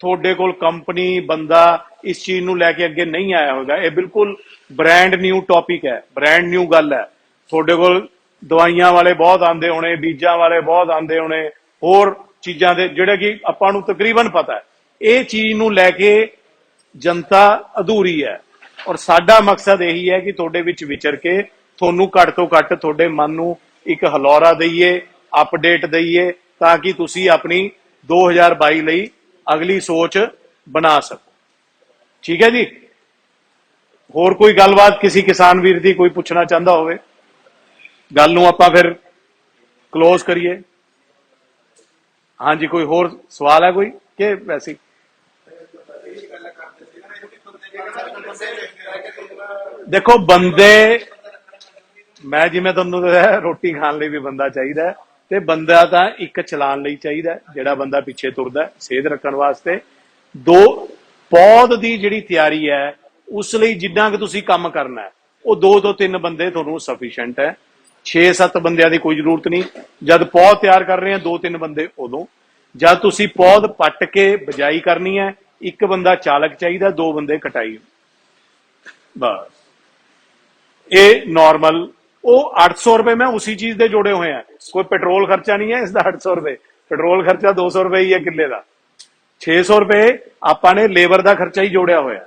ਤੁਹਾਡੇ ਕੋਲ ਕੰਪਨੀ ਬੰਦਾ ਇਸ ਚੀਜ਼ ਨੂੰ ਲੈ ਕੇ ਅੱਗੇ ਨਹੀਂ ਆਇਆ ਹੋਗਾ, ਇਹ ਬਿਲਕੁਲ ਬ੍ਰਾਂਡ ਨਿਊ ਟੌਪਿਕ ਹੈ, ਬ੍ਰਾਂਡ ਨਿਊ ਗੱਲ ਹੈ। ਤੁਹਾਡੇ ਕੋਲ ਦਵਾਈਆਂ ਵਾਲੇ ਬਹੁਤ ਆਉਂਦੇ ਹੋਣੇ, ਬੀਜਾਂ ਵਾਲੇ ਬਹੁਤ ਆਉਂਦੇ ਹੋਣੇ, ਹੋਰ ਚੀਜ਼ਾਂ ਦੇ ਜਿਹੜੇ ਕਿ ਆਪਾਂ ਨੂੰ ਤਕਰੀਬਨ ਪਤਾ ਹੈ। ਇਹ ਚੀਜ਼ ਨੂੰ ਲੈ ਕੇ ਜਨਤਾ ਅਧੂਰੀ ਹੈ ਔਰ ਸਾਡਾ ਮਕਸਦ ਇਹੀ ਹੈ ਕਿ ਤੁਹਾਡੇ ਵਿੱਚ ਵਿਚਰ ਕੇ ਤੁਹਾਨੂੰ ਘੱਟ ਤੋਂ ਘੱਟ ਤੁਹਾਡੇ ਮਨ ਨੂੰ ਇੱਕ ਹਲੌਰਾ ਦਈਏ, ਅਪਡੇਟ ਦਈਏ, ਤਾਂ ਕਿ ਤੁਸੀਂ ਆਪਣੀ 2022 ਲਈ ਅਗਲੀ ਸੋਚ ਬਣਾ ਸਕੋ। ਠੀਕ ਹੈ ਜੀ, ਹੋਰ ਕੋਈ ਗੱਲਬਾਤ ਕਿਸੇ ਕਿਸਾਨ ਵੀਰ ਦੀ ਕੋਈ ਪੁੱਛਣਾ ਚਾਹੁੰਦਾ ਹੋਵੇ, ਗੱਲ ਨੂੰ ਆਪਾਂ ਫਿਰ ਕਲੋਜ਼ ਕਰੀਏ। ਹਾਂਜੀ, ਕੋਈ ਹੋਰ ਸਵਾਲ ਹੈ ਕੋਈ ਕਿ ਵੈਸੇ? ਦੇਖੋ ਬੰਦੇ, ਮੈਂ ਜਿਵੇਂ ਤੁਹਾਨੂੰ ਦੱਸਿਆ, ਰੋਟੀ ਖਾਣ ਲਈ ਵੀ ਬੰਦਾ ਚਾਹੀਦਾ ਤੇ ਬੰਦਾ ਤਾਂ ਇੱਕ ਚਲਾਉਣ ਲਈ ਚਾਹੀਦਾ, ਜਿਹੜਾ ਬੰਦਾ ਪਿੱਛੇ ਤੁਰਦਾ ਸਿਹਤ ਰੱਖਣ ਵਾਸਤੇ। ਪੌਦ ਦੀ ਜਿਹੜੀ ਤਿਆਰੀ ਹੈ ਉਸ ਲਈ ਜਿੰਨਾ ਕਿ ਤੁਸੀਂ ਕੰਮ ਕਰਨਾ ਹੈ ਉਹ 2 ਤੋਂ 3 ਬੰਦੇ ਤੁਹਾਨੂੰ ਸਫੀਸ਼ੀਐਂਟ ਹੈ। 6-7 ਬੰਦਿਆਂ ਦੀ ਕੋਈ ਜ਼ਰੂਰਤ ਨਹੀਂ। ਜਦ ਪੌਦ ਤਿਆਰ ਕਰ ਰਹੇ ਆ 2-3 ਬੰਦੇ ਉਦੋਂ। ਜਦ ਤੁਸੀਂ ਪੌਦ ਪੱਟ ਕੇ ਬਿਜਾਈ ਕਰਨੀ ਹੈ, ਇੱਕ ਬੰਦਾ ਚਾਲਕ ਚਾਹੀਦਾ, 2 ਬੰਦੇ ਕਟਾਈ। बस ये नॉर्मल। वो 800 रुपए में उसी चीज दे जोड़े हुए हैं, कोई पेट्रोल खर्चा नहीं है इसका। 800 रुपए पेट्रोल खर्चा 200 रुपए ही है किले का। 600 रुपए आपां ने लेबर का खर्चा ही जोड़िया होया,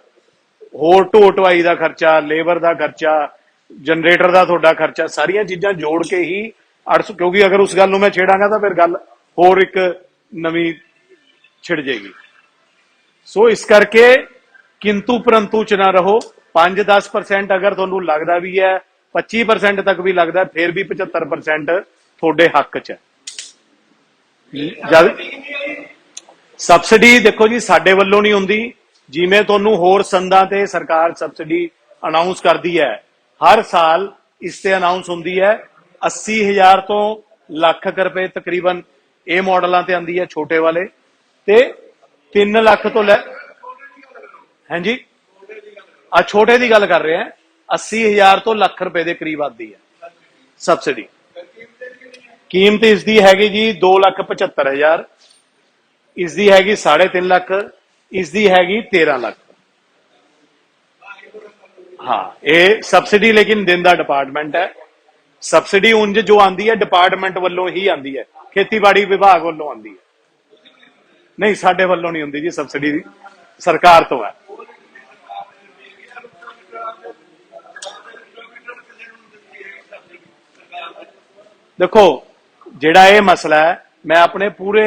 होर ढो ढवाई का खर्चा, लेबर का खर्चा, जनरेटर का थोड़ा खर्चा, सारिया चीजा जोड़ के ही 800। क्योंकि अगर उस गल मैं छेड़ांगा तो फिर गल होर एक नवी छिड़ जाएगी। सो इस करके किंतु परंतु च ना रहो। 5-10% अगर तुहानू लगदा भी है, 25% तक भी लगदा, फिर भी 75% थोड़े हक च है। जद सबसिडी देखो जी साडे वल्लों नहीं हुंदी, जिवें तुहानू होर संदां ते सरकार सबसिडी अनाउंस करदी है, हर साल इसते अनाउंस हुंदी है। 80,000 तो ਲੱਖ रुपए तकरीबन ये मॉडलों ते आंदी है छोटे वाले, ते 3 ਲੱਖ तो लै हैं जी। छोटे की गल कर रहे हैं, 80,000 तो ਲੱਖ रुपए के करीब आती है सबसिडी। कीमत इसकी हैगी जी 2,75,000, इसकी हैगी 3.5 ਲੱਖ, इसकी हैगी 13 ਲੱਖ। हाँ ये सबसिडी लेकिन दिंदा डिपार्टमेंट है। सबसिडी उंज जो आती है डिपार्टमेंट वालों ही आती है, खेतीबाड़ी विभाग वालों आती है, नहीं साडे वालों नहीं होंदी जी सबसिडी, सरकार तो है। देखो जिहड़ा ये मसला है, मैं अपने पूरे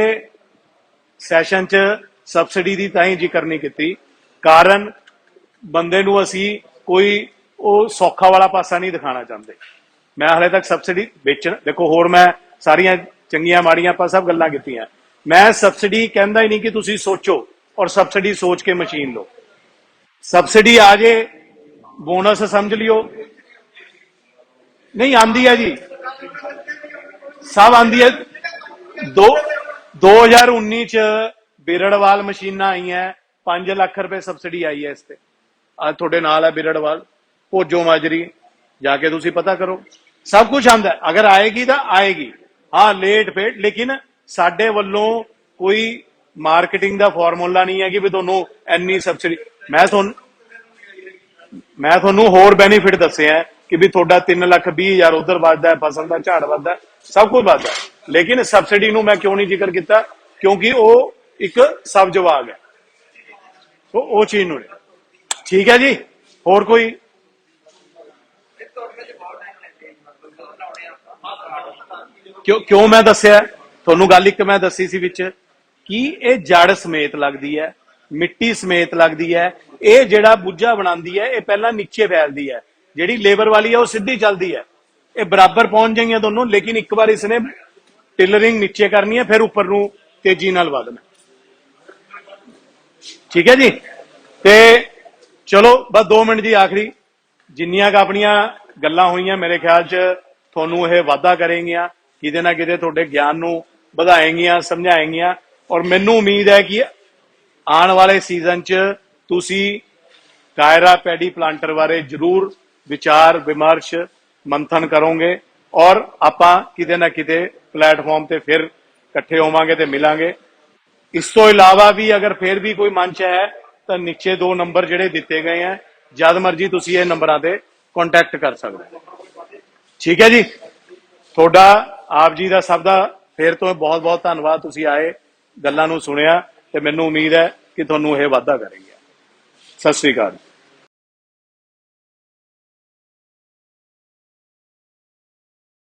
सैशन च सबसिडी की तां ही जिक्र नहीं की, कारण बंदे नूं असी कोई वो सौखा वाला पासा नहीं दिखाना चाहते। मैं हाले तक सबसिडी बेचण, देखो होर मैं सारियां चंगियां माड़ियां आपां सब गल्लां कीतियां, मैं सबसिडी कहंदा ही नहीं कि तुसी सोचो और सबसिडी सोच के मशीन लो। सबसिडी आ जे बोनस समझ लियो, नहीं आंदी है जी, सब आंदी है। 2019 च बिरड़वाल मशीनां आई हैं, 5 ਲੱਖ रुपए सबसिडी आई है इसते। आज थोड़े नाल है बिरड़वाल, भोजो माजरी, जाके तुसी पता करो, सब कुछ आंदा है। अगर आएगी तो आएगी, हाँ लेट फेट, लेकिन साडे वल्लों कोई मार्केटिंग का फॉर्मूला नहीं है कि भी तुहानू इन्नी सबसिडी। मैं तुहानू होर बेनीफिट दसे हैं कि भी थोड़ा 3,20,000 उधर वधदा है, फसल का झाड़ वधदा है, सब कुछ वधदा है, लेकिन सबसिडी नू मैं क्यों नहीं जिक्र किया, क्योंकि वो एक सब जवाब है, तो वो चीज नू ठीक है जी। होर कोई क्यों मैं दसिया तुहानू गल एक मैं दसी सी विच कि ये जड़ समेत लगती है, मिट्टी समेत लगती है। ये जिहड़ा बुझा बनाती है, ये पहला नीचे फैलती है, जिहड़ी लेबर वाली है वो सीधी चलती है, ये बराबर पहुंच जाएंगे दोनों, लेकिन एक बार इसने टिलरिंग नीचे करनी है, फिर उपर नू तेजी नाल वधना। ठीक है जी। ते चलो बस 2 मिनट जी आखिरी, जिन्नियां अपनियां गल्लां होईयां मेरे ख्याल च तुहानू ये वाधा करेंगियां, किते ना किते तुहाडे ज्ञान नू वधाएंगियां, समझाएंगियां, और मैनू उम्मीद है कि आने वाले सीजन च तुसी कायरा पैडी प्लांटर बारे जरूर विचार विमर्श मंथन करोगे, और आपां किते ना किते प्लेटफॉर्म ते फिर इकट्ठे होवांगे ते मिलांगे। इस तो इलावा भी अगर फिर भी कोई मंच है तो नीचे 2 नंबर जिहड़े दिते गए हैं, जद मर्जी तुसी ये नंबरां ते कॉन्टैक्ट कर सकते हो। ठीक है जी। थोड़ा आप जी का सब का फिर तो बहुत बहुत धन्यवाद, तुसी आए गल्लां नूं सुनिया, ते मैनूं उम्मीद है कि तुहानूं ये वाधा करेंगे। सत श्री अकाल।